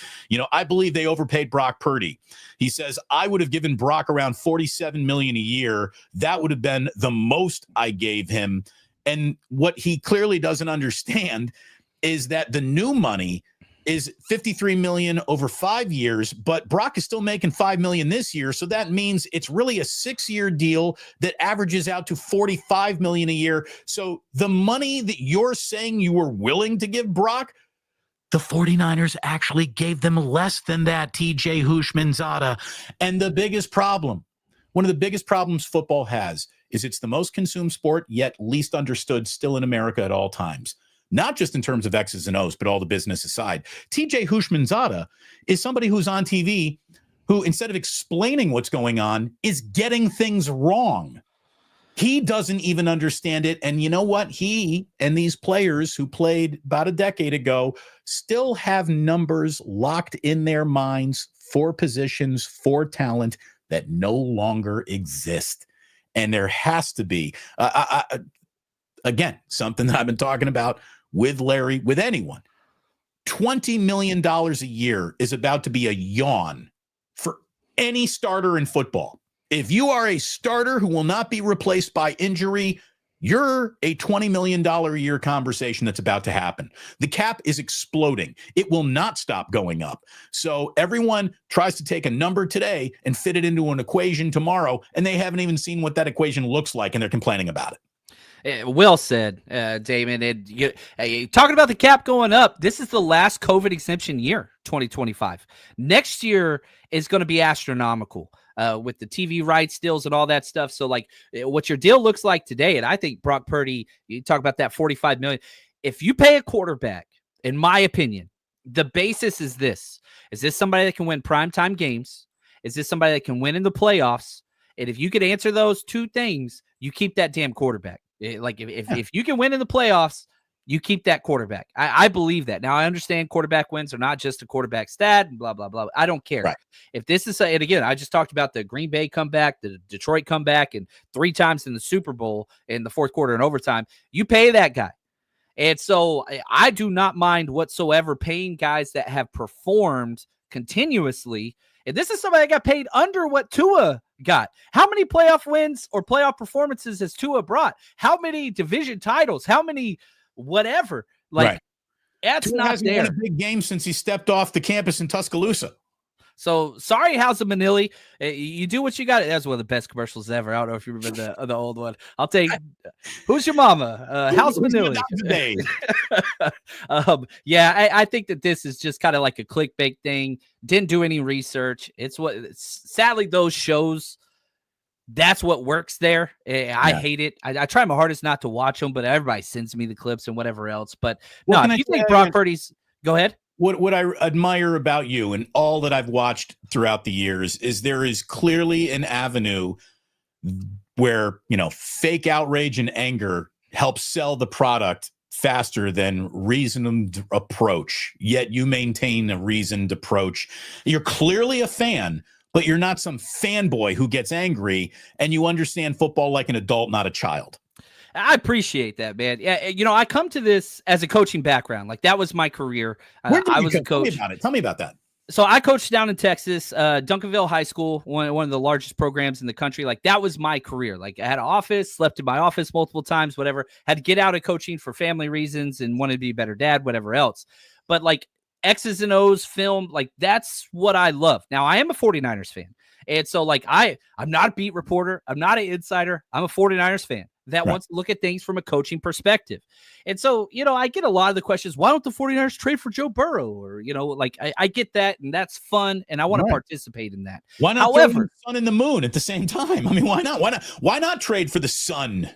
I believe they overpaid Brock Purdy. He says, I would have given Brock around $47 million a year. That would have been the most I gave him. And what he clearly doesn't understand is that the new money is $53 million over 5 years, but Brock is still making $5 million this year. So that means it's really a 6-year deal that averages out to $45 million a year. So the money that you're saying you were willing to give Brock, the 49ers actually gave them less than that, TJ Hushmanzada. And the biggest problem, one of the biggest problems football has, is it's the most consumed sport, yet least understood still in America at all times. Not just in terms of X's and O's, but all the business aside. TJ Hushmanzada is somebody who's on TV who, instead of explaining what's going on, is getting things wrong. He doesn't even understand it. And you know what? He and these players who played about a decade ago still have numbers locked in their minds for positions, for talent that no longer exist. And there has to be, again, something that I've been talking about with Larry, with anyone. $20 million a year is about to be a yawn for any starter in football. If you are a starter who will not be replaced by injury, you're a $20 million a year conversation that's about to happen. The cap is exploding. It will not stop going up. So everyone tries to take a number today and fit it into an equation tomorrow, and they haven't even seen what that equation looks like, and they're complaining about it. Well said, Damon. And talking about the cap going up, this is the last COVID exemption year, 2025. Next year is going to be astronomical with the TV rights deals and all that stuff. So, like, what your deal looks like today, and I think Brock Purdy, you talk about that $45 million. If you pay a quarterback, in my opinion, the basis is this: is this somebody that can win primetime games? Is this somebody that can win in the playoffs? And if you could answer those two things, you keep that damn quarterback. If you can win in the playoffs, you keep that quarterback. I believe that. Now, I understand quarterback wins are not just a quarterback stat and blah, blah, blah. I don't care. Right. If this is, and again, I just talked about the Green Bay comeback, the Detroit comeback, and 3 times in the Super Bowl in the fourth quarter and overtime, you pay that guy. And so I do not mind whatsoever paying guys that have performed continuously. And this is somebody that got paid under what Tua got. How many playoff wins or playoff performances has Tua brought? How many division titles? How many whatever? Like, right. That's Tua not hasn't there. won a big game since he stepped off the campus in Tuscaloosa. So sorry, House of Manili. You do what you got. That's one of the best commercials ever. I don't know if you remember the old one. I'll take. Who's your mama? House of Manili. Yeah, I think that this is just kind of like a clickbait thing. Didn't do any research. Sadly, those shows, that's what works there. I hate it. I try my hardest not to watch them, but everybody sends me the clips and whatever else. But no, if you think Brock Purdy's, go ahead. What I admire about you and all that I've watched throughout the years is there is clearly an avenue where, fake outrage and anger helps sell the product faster than reasoned approach, yet you maintain a reasoned approach. You're clearly a fan, but you're not some fanboy who gets angry, and you understand football like an adult, not a child. I appreciate that, man. Yeah, I come to this as a coaching background. Like, that was my career. I was a coach. Tell me about that. So I coached down in Texas, Duncanville High School, one of the largest programs in the country. Like, that was my career. Like, I had an office, slept in my office multiple times, whatever. Had to get out of coaching for family reasons and wanted to be a better dad, whatever else. But like X's and O's film, like, that's what I love. Now, I am a 49ers fan. And so, like, I'm not a beat reporter. I'm not an insider. I'm a 49ers fan that wants to look at things from a coaching perspective. And so, I get a lot of the questions, why don't the 49ers trade for Joe Burrow? Or, like, I get that, and that's fun, and I want to participate in that. Why not throw the sun and the moon at the same time? I mean, why not? Why not trade for the sun?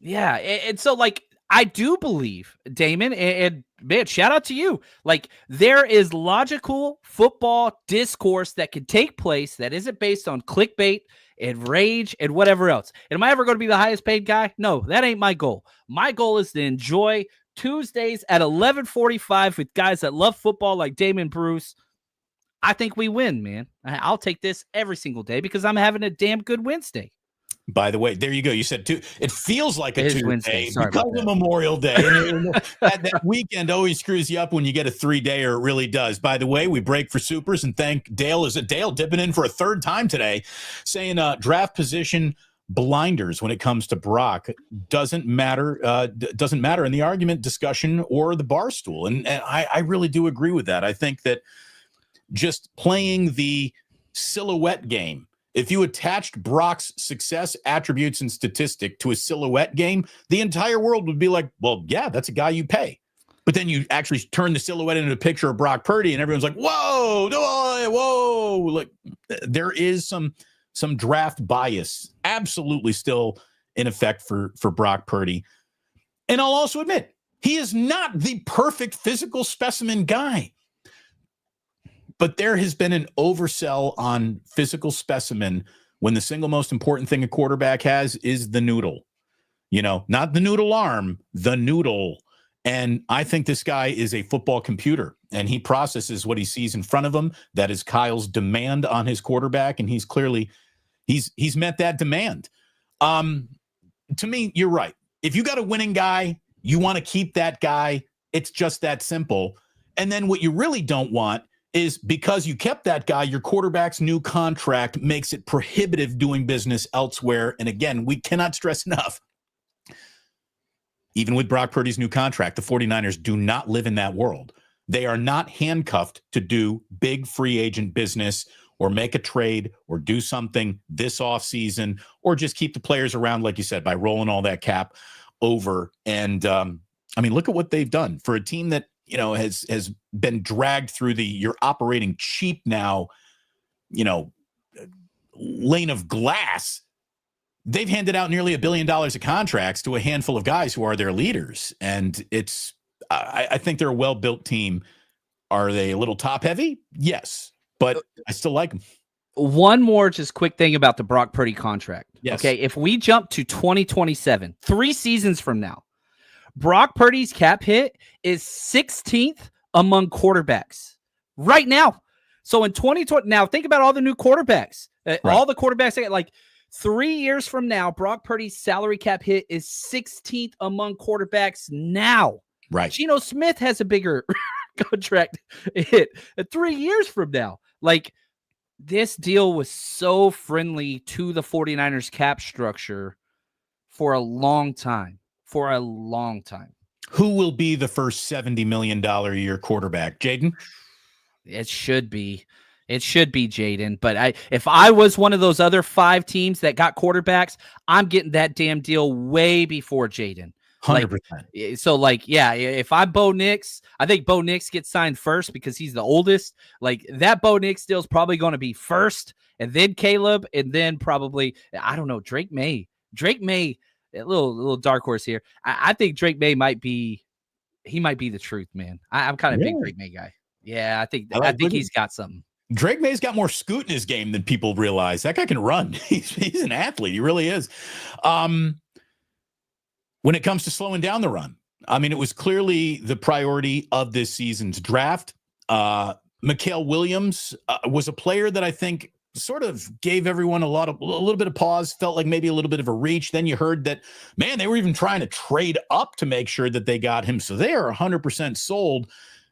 Yeah, and so, like, I do believe, Damon, and man, shout out to you. Like, there is logical football discourse that can take place that isn't based on clickbait and rage and whatever else. And am I ever going to be the highest paid guy? No, that ain't my goal. My goal is to enjoy Tuesdays at 11:45 with guys that love football like Damon Bruce. I think we win, man. I'll take this every single day because I'm having a damn good Wednesday. By the way, there you go. You said it feels like a Tuesday because of Memorial Day. And that weekend always screws you up when you get a 3-dayer. It really does. By the way, we break for supers and thank Dale. Is it Dale dipping in for a third time today, saying draft position blinders when it comes to Brock doesn't matter in the argument, discussion, or the bar stool. And I really do agree with that. I think that just playing the silhouette game, if you attached Brock's success attributes and statistic to a silhouette game, the entire world would be like, well, yeah, that's a guy you pay. But then you actually turn the silhouette into a picture of Brock Purdy, and everyone's like, whoa, whoa. Like, there is some draft bias absolutely still in effect for Brock Purdy. And I'll also admit, he is not the perfect physical specimen guy. But there has been an oversell on physical specimen when the single most important thing a quarterback has is the noodle. Not the noodle arm, the noodle. And I think this guy is a football computer, and he processes what he sees in front of him. That is Kyle's demand on his quarterback, and he's met that demand. To me, you're right. If you got a winning guy, you want to keep that guy. It's just that simple. And then what you really don't want is because you kept that guy, your quarterback's new contract makes it prohibitive doing business elsewhere. And again, we cannot stress enough, even with Brock Purdy's new contract, the 49ers do not live in that world. They are not handcuffed to do big free agent business or make a trade or do something this offseason or just keep the players around, like you said, by rolling all that cap over. And I mean, look at what they've done for a team that, has been dragged through you're operating cheap now, lane of glass. They've handed out nearly $1 billion of contracts to a handful of guys who are their leaders. And I think they're a well-built team. Are they a little top heavy? Yes, but I still like them. One more just quick thing about the Brock Purdy contract. Yes. Okay, if we jump to 2027, 3 seasons from now, Brock Purdy's cap hit is 16th among quarterbacks right now. So in 2020, now think about all the new quarterbacks, Right. all the quarterbacks, like 3 years from now, Brock Purdy's salary cap hit is 16th among quarterbacks now. Right. Geno Smith has a bigger contract hit 3 years from now. Like, this deal was so friendly to the 49ers cap structure for a long time. Who will be the first $70 million a year quarterback? Jaden? It should be Jaden. But if I was one of those other 5 teams that got quarterbacks, I'm getting that damn deal way before Jaden. 100%. If I'm Bo Nix, I think Bo Nix gets signed first because he's the oldest. Like, that Bo Nix deal is probably going to be first, and then Caleb, and then probably, I don't know, Drake May, a little dark horse here. I think Drake May might be the truth, man. I'm kind of a big Drake May guy. Yeah, I think he's got something. Drake May's got more scoot in his game than people realize. That guy can run. He's an athlete. He really is. When it comes to slowing down the run, I mean, it was clearly the priority of this season's draft. Mikael Williams was a player that I think sort of gave everyone a little bit of pause, felt like maybe a little bit of a reach. Then you heard that, man, they were even trying to trade up to make sure that they got him. So they are 100% sold.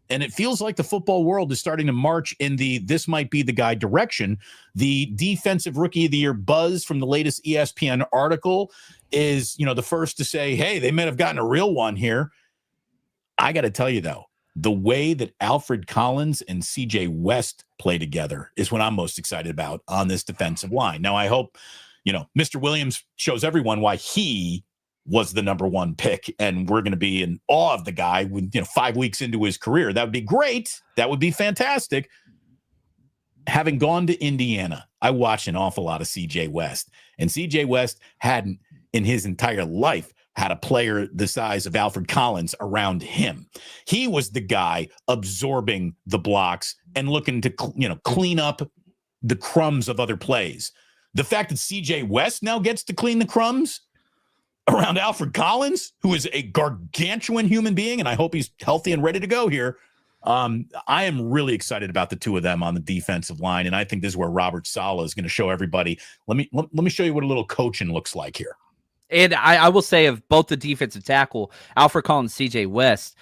And it feels like the football world is starting to march in this might be the guy direction. The defensive rookie of the year buzz from the latest ESPN article is, the first to say, hey, they might have gotten a real one here. I got to tell you, though, the way that Alfred Collins and CJ West play together is what I'm most excited about on this defensive line. Now, I hope, Mr. Williams shows everyone why he was the number 1 pick, and we're going to be in awe of the guy with 5 weeks into his career. That would be great. That would be fantastic. Having gone to Indiana, I watched an awful lot of CJ West, and CJ West hadn't in his entire life had a player the size of Alfred Collins around him. He was the guy absorbing the blocks and looking to clean up the crumbs of other plays. The fact that CJ West now gets to clean the crumbs around Alfred Collins, who is a gargantuan human being, and I hope he's healthy and ready to go here. I am really excited about the two of them on the defensive line, and I think this is where Robert Saleh is going to show everybody. Let me show you what a little coaching looks like here. And I will say, of both the defensive tackle, Alfred Collins, CJ West,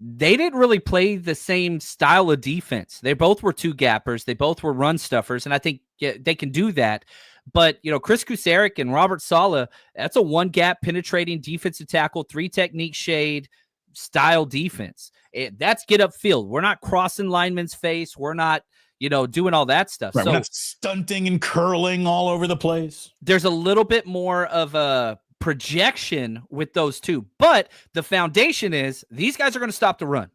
they didn't really play the same style of defense. They both were 2 gappers. They both were run stuffers, and I think they can do that. But, Chris Kusaric and Robert Saleh, that's a 1 gap penetrating defensive tackle, 3 technique shade style defense. That's get upfield. We're not crossing linemen's face. We're not, doing all that stuff. Right, so we're not stunting and curling all over the place. There's a little bit more of a projection with those 2, but the foundation is these guys are going to stop the run.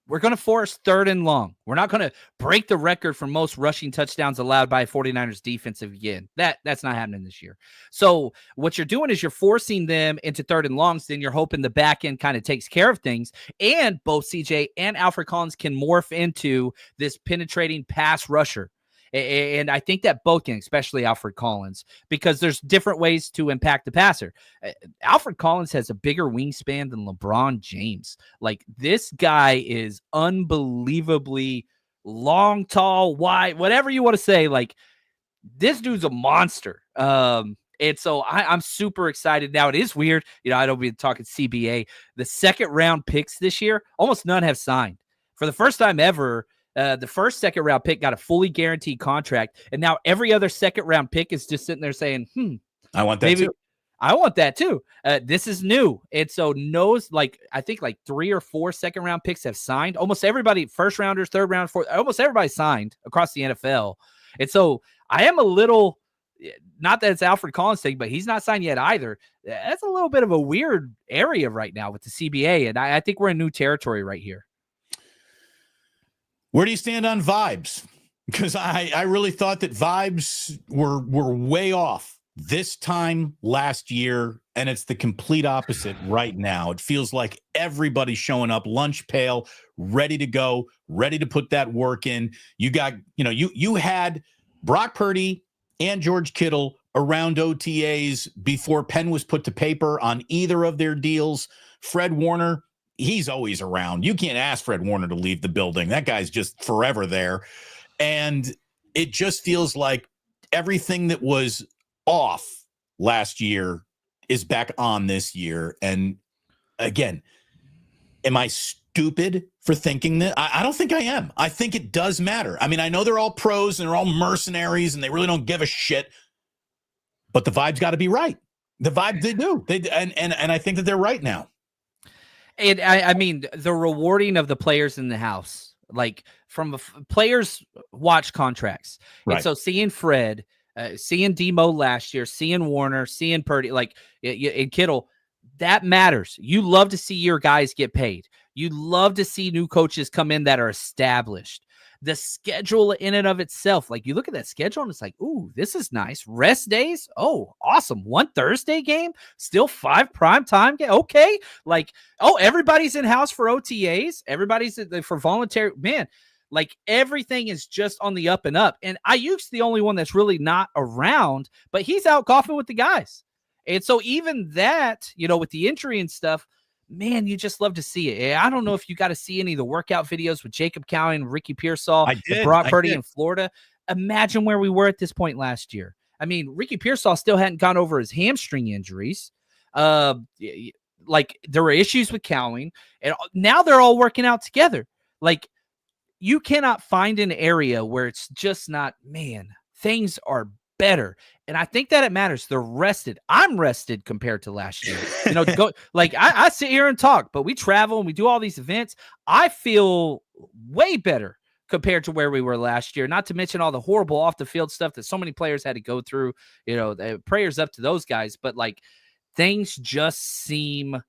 We're going to force 3rd and long. We're not going to break the record for most rushing touchdowns allowed by 49ers defense again. That's not happening this year. So what you're doing is you're forcing them into 3rd and longs. Then you're hoping the back end kind of takes care of things. And both CJ and Alfred Collins can morph into this penetrating pass rusher. And I think that both can, especially Alfred Collins, because there's different ways to impact the passer. Alfred Collins has a bigger wingspan than LeBron James. Like, this guy is unbelievably long, tall, wide, whatever you want to say. Like, this dude's a monster. And so I'm super excited. Now, it is weird. I don't be talking CBA. The 2nd round picks this year, almost none have signed. For the first time ever, the first 2nd round pick got a fully guaranteed contract, and now every other 2nd round pick is just sitting there saying, I want that too. I want that too. This is new. And so I think 3 or 4 2nd round picks have signed. Almost everybody, 1st rounders, 3rd round, 4th, almost everybody signed across the NFL. And so I am a little not that it's Alfred Collins thing, but he's not signed yet either. That's a little bit of a weird area right now with the CBA, and I think we're in new territory right here. Where do you stand on vibes? Because I really thought that vibes were way off this time last year, and it's the complete opposite right now. It feels like everybody's showing up, lunch pail, ready to go, ready to put that work in. You got, you had Brock Purdy and George Kittle around OTAs before pen was put to paper on either of their deals. Fred Warner, he's always around. You can't ask Fred Warner to leave the building. That guy's just forever there. And it just feels like everything that was off last year is back on this year. And again, am I stupid for thinking that? I don't think I am. I think it does matter. I mean, I know they're all pros and they're all mercenaries and they really don't give a shit, but the vibe's got to be right. The vibe, they do. And I think that they're right now. And I mean, the rewarding of the players in the house, like from players watch contracts. Right. And so seeing Fred, seeing Demo last year, seeing Warner, seeing Purdy, like and Kittle, that matters. You love to see your guys get paid. You love to see new coaches come in that are established. The schedule in and of itself, like you look at that schedule and it's like, ooh, this is nice. Rest days, oh, awesome. One Thursday game, still 5 primetime game. Okay, like, oh, everybody's in house for OTAs. Everybody's for voluntary. Man, like everything is just on the up and up. And Ayuk's the only one that's really not around, but he's out golfing with the guys. And so even that, with the injury and stuff, man, you just love to see it. I don't know if you got to see any of the workout videos with Jacob Cowan and Ricky Pearsall and Brock Purdy in Florida. Imagine where we were at this point last year. I mean, Ricky Pearsall still hadn't gone over his hamstring injuries. Like there were issues with Cowan, and now they're all working out together. Like you cannot find an area where it's just not, man, things are better. And I think that it matters. They're rested. I'm rested compared to last year. I sit here and talk, but we travel and we do all these events. I feel way better compared to where we were last year, not to mention all the horrible off the field stuff that so many players had to go through, prayers up to those guys. But like things just seem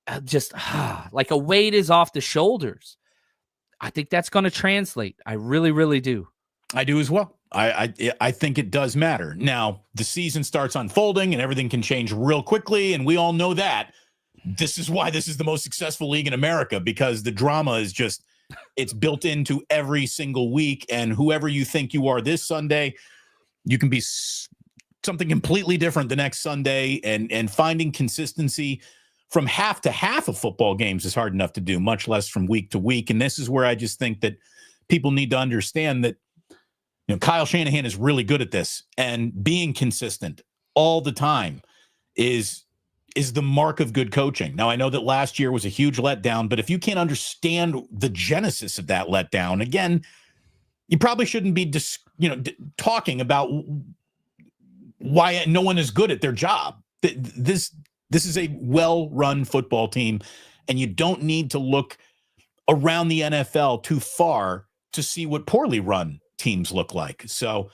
like a weight is off the shoulders. I think that's going to translate. I really, really do. I do as well. I think it does matter. Now, the season starts unfolding and everything can change real quickly, and we all know that. This is why this is the most successful league in America, because the drama is just, it's built into every single week, and whoever you think you are this Sunday, you can be something completely different the next Sunday, and finding consistency from half to half of football games is hard enough to do, much less from week to week. And this is where I just think that people need to understand that Kyle Shanahan is really good at this, and being consistent all the time is the mark of good coaching. Now, I know that last year was a huge letdown, but if you can't understand the genesis of that letdown, again, you probably shouldn't be talking about why no one is good at their job. This is a well-run football team, and you don't need to look around the NFL too far to see what poorly run teams look like. So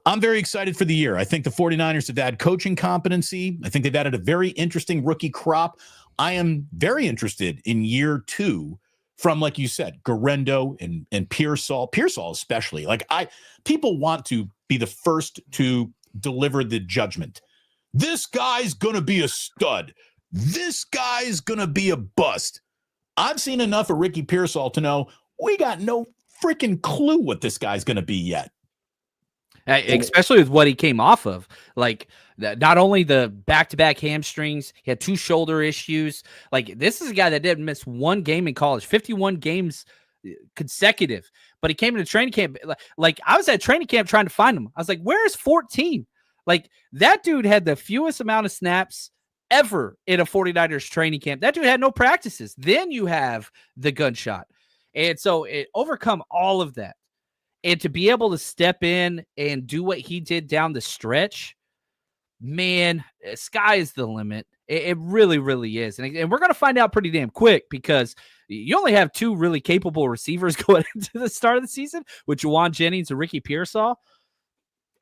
I'm very excited for the year. I think the 49ers have had coaching competency. I think they've added a very interesting rookie crop. I am very interested in year 2 from, like you said, Garendo and Pearsall especially. Like people want to be the first to deliver the judgment. This guy's going to be a stud. This guy's going to be a bust. I've seen enough of Ricky Pearsall to know we got no freaking clue what this guy's going to be yet. Especially with what he came off of. Like, not only the back-to-back hamstrings, he had 2 shoulder issues. Like, this is a guy that didn't miss 1 game in college, 51 games consecutive. But he came into training camp. Like, I was at training camp trying to find him. I was like, where is 14? Like, that dude had the fewest amount of snaps ever in a 49ers training camp. That dude had no practices. Then you have the gunshot. And so it overcome all of that. And to be able to step in and do what he did down the stretch, man, sky is the limit. It really, really is. And we're going to find out pretty damn quick, because you only have 2 really capable receivers going into the start of the season with Juwan Jennings and Ricky Pearsall.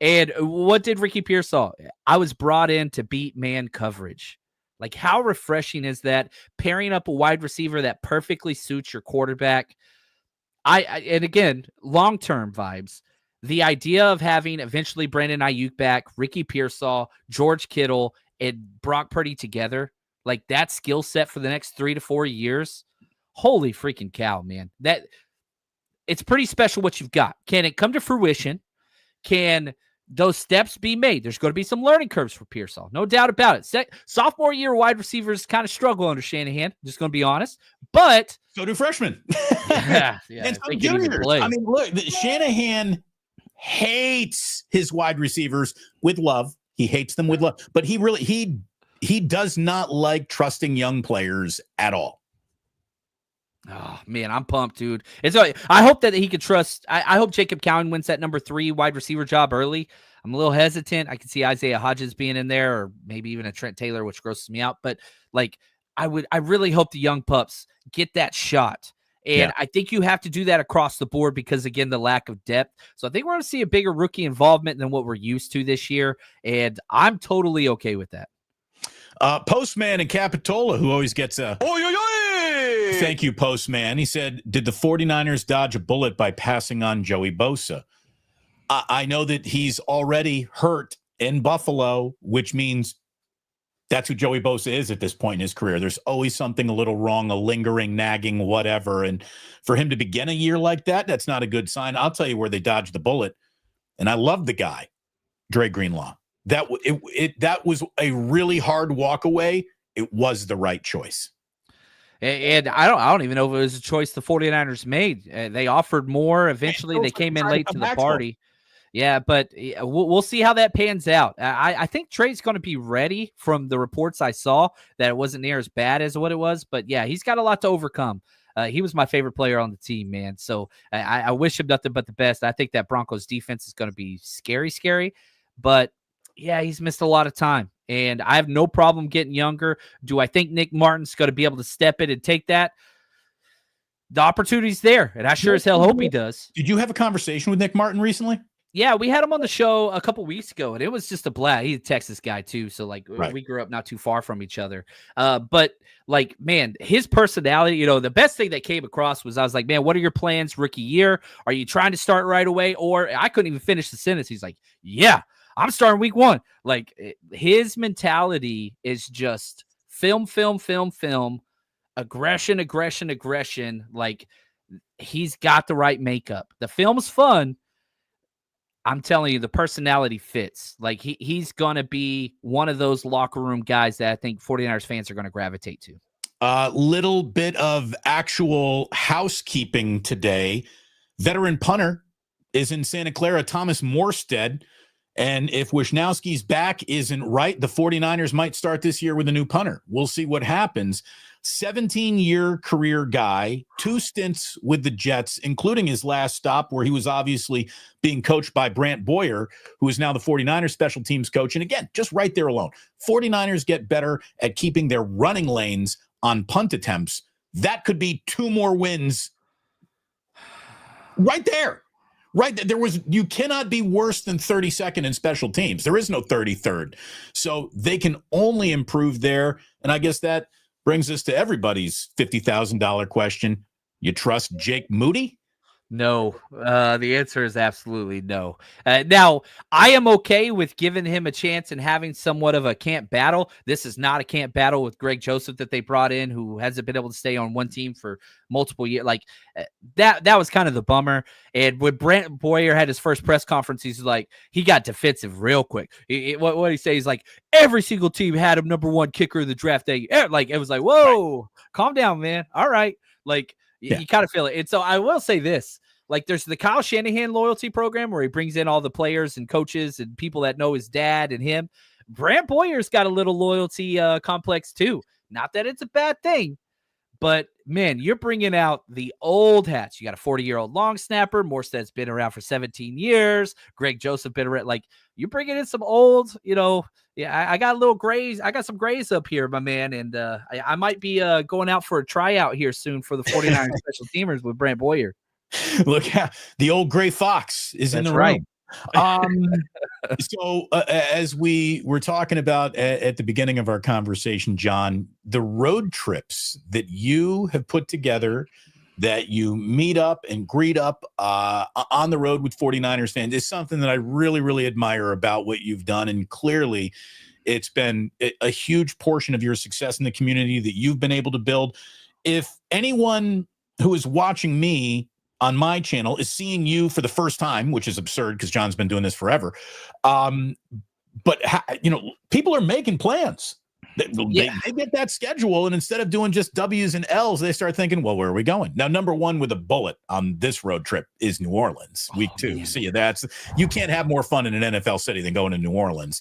And what did Ricky Pearsall? I was brought in to beat man coverage. Like, how refreshing is that? Pairing up a wide receiver that perfectly suits your quarterback. And again, long-term vibes. The idea of having eventually Brandon Ayuk back, Ricky Pearsall, George Kittle, and Brock Purdy together, like that skill set for the next 3 to 4 years. Holy freaking cow, man. It's pretty special what you've got. Can it come to fruition? Can those steps be made? There's going to be some learning curves for Pearsall, no doubt about it. Sophomore year wide receivers kind of struggle under Shanahan, just going to be honest. But so do freshmen. yeah, and some juniors. I mean, look, Shanahan hates his wide receivers with love. He hates them with love, but he does not like trusting young players at all. Oh man, I'm pumped, dude. And so I hope that he could trust. I hope Jacob Cowan wins that number 3 wide receiver job early. I'm a little hesitant. I can see Isaiah Hodges being in there, or maybe even a Trent Taylor, which grosses me out. But like, I really hope the young pups get that shot. And I think you have to do that across the board because, again, the lack of depth. So I think we're going to see a bigger rookie involvement than what we're used to this year. And I'm totally okay with that. Postman in Capitola, who always gets a thank you, Postman. He said, did the 49ers dodge a bullet by passing on Joey Bosa? I know that he's already hurt in Buffalo, which means that's who Joey Bosa is at this point in his career. There's always something a little wrong, a lingering, nagging, whatever. And for him to begin a year like that, that's not a good sign. I'll tell you where they dodged the bullet. And I love the guy, Dre Greenlaw. That was a really hard walk away. It was the right choice. And I don't even know if it was a choice the 49ers made. They offered more. Eventually, they came in late to the party. Yeah, but we'll see how that pans out. I think Trey's going to be ready from the reports I saw that it wasn't near as bad as what it was. But, yeah, he's got a lot to overcome. He was my favorite player on the team, man. So I wish him nothing but the best. I think that Broncos defense is going to be scary. But, yeah, he's missed a lot of time. And I have no problem getting younger. Do I think Nick Martin's going to be able to step in and take that? The opportunity's there, and I sure as hell hope he does. Did you have a conversation with Nick Martin recently? Yeah, we had him on the show a couple weeks ago, and it was just a blast. He's a Texas guy, too, so, like, we grew up not too far from each other. But, like, man, his personality, the best thing that came across was I was like, man, what are your plans rookie year? Are you trying to start right away? Or I couldn't even finish the sentence. He's like, yeah, I'm starting week 1. Like, his mentality is just film, aggression. Like, he's got the right makeup. The film's fun. I'm telling you, the personality fits. Like, he's going to be one of those locker room guys that I think 49ers fans are going to gravitate to. A little bit of actual housekeeping today. Veteran punter is in Santa Clara, Thomas Morstead. And if Wisnowski's back isn't right, the 49ers might start this year with a new punter. We'll see what happens. 17-year career guy, 2 stints with the Jets, including his last stop where he was obviously being coached by Brant Boyer, who is now the 49ers special teams coach. And again, just right there alone, 49ers get better at keeping their running lanes on punt attempts. That could be 2 more wins right there. Right. You cannot be worse than 32nd in special teams. There is no 33rd. So they can only improve there. And I guess that brings us to everybody's $50,000 question. You trust Jake Moody? No, the answer is absolutely no. Now, I am okay with giving him a chance and having somewhat of a camp battle. This is not a camp battle with Greg Joseph that they brought in, who hasn't been able to stay on one team for multiple years. Like that was kind of the bummer. And when Brant Boyer had his first press conference, he's like, he got defensive real quick. What he say? He's like, every single team had him number 1 kicker of the draft day. Like, it was like, whoa, calm down, man. All right. Like, you kind of feel it. And so I will say this, like there's the Kyle Shanahan loyalty program where he brings in all the players and coaches and people that know his dad and him. Brant Boyer's got a little loyalty complex too. Not that it's a bad thing, but man, you're bringing out the old hats. You got a 40-year-old long snapper. Morstead's been around for 17 years. Greg Joseph been around. Like you're bringing in some old, I got a little grays. I got some grays up here, my man. And I might be going out for a tryout here soon for the 49ers special teamers with Brant Boyer. Look, the old gray fox is in the room. So as we were talking about at the beginning of our conversation, John, the road trips that you have put together, that you meet up and greet up on the road with 49ers fans is something that I really, really admire about what you've done. And clearly it's been a huge portion of your success in the community that you've been able to build. If anyone who is watching me on my channel is seeing you for the first time, which is absurd because John's been doing this forever. But people are making plans. They get that schedule, and instead of doing just W's and L's, they start thinking, well, where are we going? Now, number one with a bullet on this road trip is New Orleans, week 2. Man. See, you can't have more fun in an NFL city than going to New Orleans.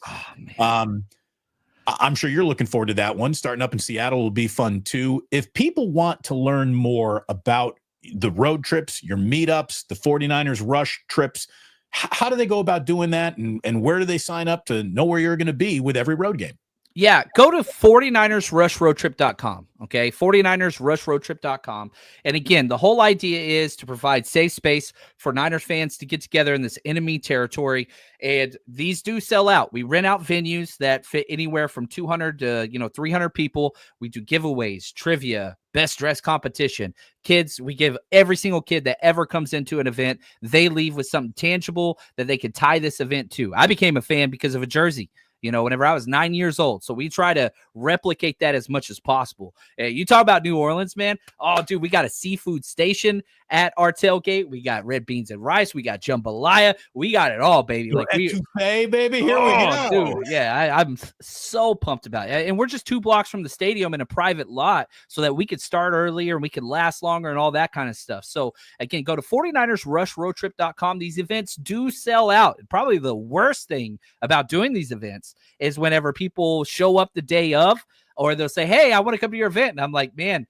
I'm sure you're looking forward to that one. Starting up in Seattle will be fun too. If people want to learn more about the road trips, your meetups, the 49ers rush trips, how do they go about doing that? And where do they sign up to know where you're going to be with every road game? Yeah, go to 49ersrushroadtrip.com, okay? 49ersrushroadtrip.com. And again, the whole idea is to provide safe space for Niners fans to get together in this enemy territory. And these do sell out. We rent out venues that fit anywhere from 200 to 300 people. We do giveaways, trivia, best dress competition. Kids, we give every single kid that ever comes into an event, they leave with something tangible that they can tie this event to. I became a fan because of a jersey, whenever I was 9 years old. So we try to replicate that as much as possible. You talk about New Orleans, man. Oh, dude, we got a seafood station at our tailgate. We got red beans and rice. We got jambalaya. We got it all, baby. Baby, here we go. Dude, yeah, I'm so pumped about it. And we're just 2 blocks from the stadium in a private lot so that we could start earlier and we could last longer and all that kind of stuff. So again, go to 49ersrushroadtrip.com. These events do sell out. Probably the worst thing about doing these events is whenever people show up the day of, or they'll say, hey, I want to come to your event. And I'm like, man,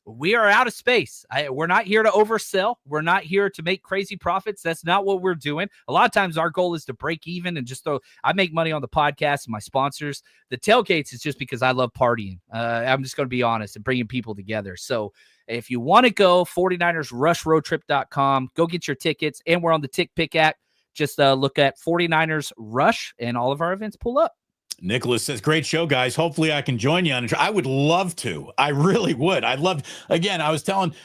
we are out of space. We're not here to oversell. We're not here to make crazy profits. That's not what we're doing. A lot of times our goal is to break even and just I make money on the podcast and my sponsors. The tailgates is just because I love partying. I'm just going to be honest and bringing people together. So if you want to go, 49ersrushroadtrip.com, go get your tickets. And we're on the Tick Pick app. Just look at 49ers Rush and all of our events pull up. Nicholas says, great show, guys. Hopefully I can join you on it. I would love to. I really would. I'd love, again, I was telling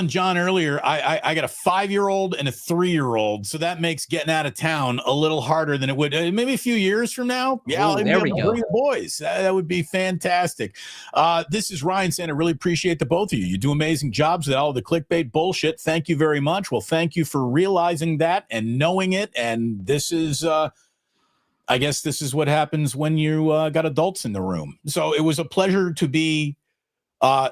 John earlier, I got a 5-year-old and a 3-year-old. So that makes getting out of town a little harder than it would maybe a few years from now. Yeah. Ooh, there we go. Bring the boys. That would be fantastic. This is Ryan saying, I really appreciate the both of you. You do amazing jobs with all the clickbait bullshit. Thank you very much. Well, thank you for realizing that and knowing it. And this is, I guess this is what happens when you got adults in the room. So it was a pleasure to be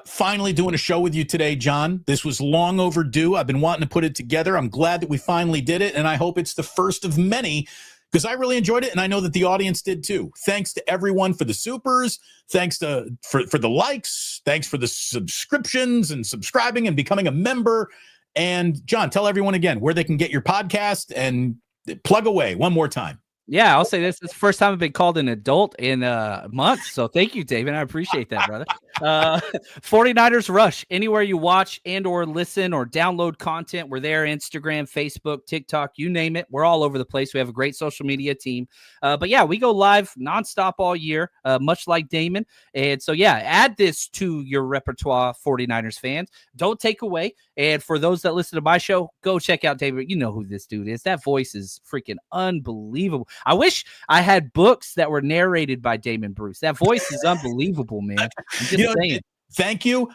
finally doing a show with you today, John. This was long overdue. I've been wanting to put it together. I'm glad that we finally did it, and I hope it's the first of many because I really enjoyed it, and I know that the audience did too. Thanks to everyone for the supers. Thanks for the likes. Thanks for the subscriptions and subscribing and becoming a member. And, John, tell everyone again where they can get your podcast and plug away one more time. Yeah, I'll say this. It's the first time I've been called an adult in months. So thank you, David. I appreciate that, brother. 49ers Rush. Anywhere you watch and or listen or download content, we're there. Instagram, Facebook, TikTok, you name it. We're all over the place. We have a great social media team. But yeah, we go live nonstop all year, much like Damon. And so, yeah, add this to your repertoire, 49ers fans. Don't take away. And for those that listen to my show, go check out David. You know who this dude is. That voice is freaking unbelievable. I wish I had books that were narrated by Damon Bruce. That voice is unbelievable, man. I'm just saying. Thank you.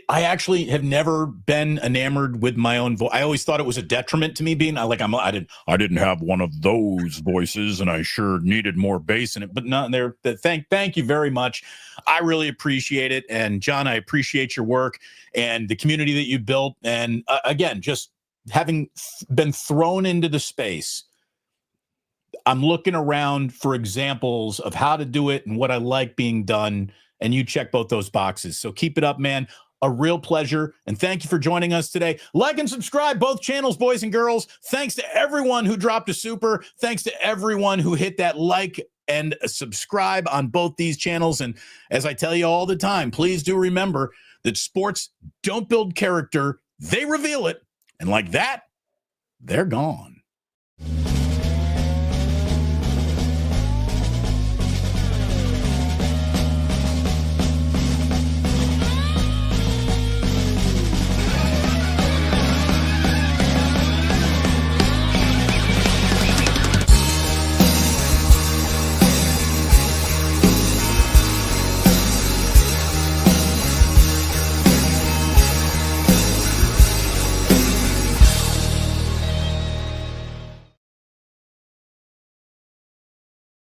I actually have never been enamored with my own voice. I always thought it was a detriment to me being I didn't have one of those voices, and I sure needed more bass in it. But not there. Thank you very much. I really appreciate it. And John, I appreciate your work and the community that you built. And again, just having been thrown into the space, I'm looking around for examples of how to do it and what I like being done. And you check both those boxes. So keep it up, man. A real pleasure. And thank you for joining us today. Like and subscribe both channels, boys and girls. Thanks to everyone who dropped a super. Thanks to everyone who hit that like and subscribe on both these channels. And as I tell you all the time, please do remember that sports don't build character. They reveal it. And like that, they're gone.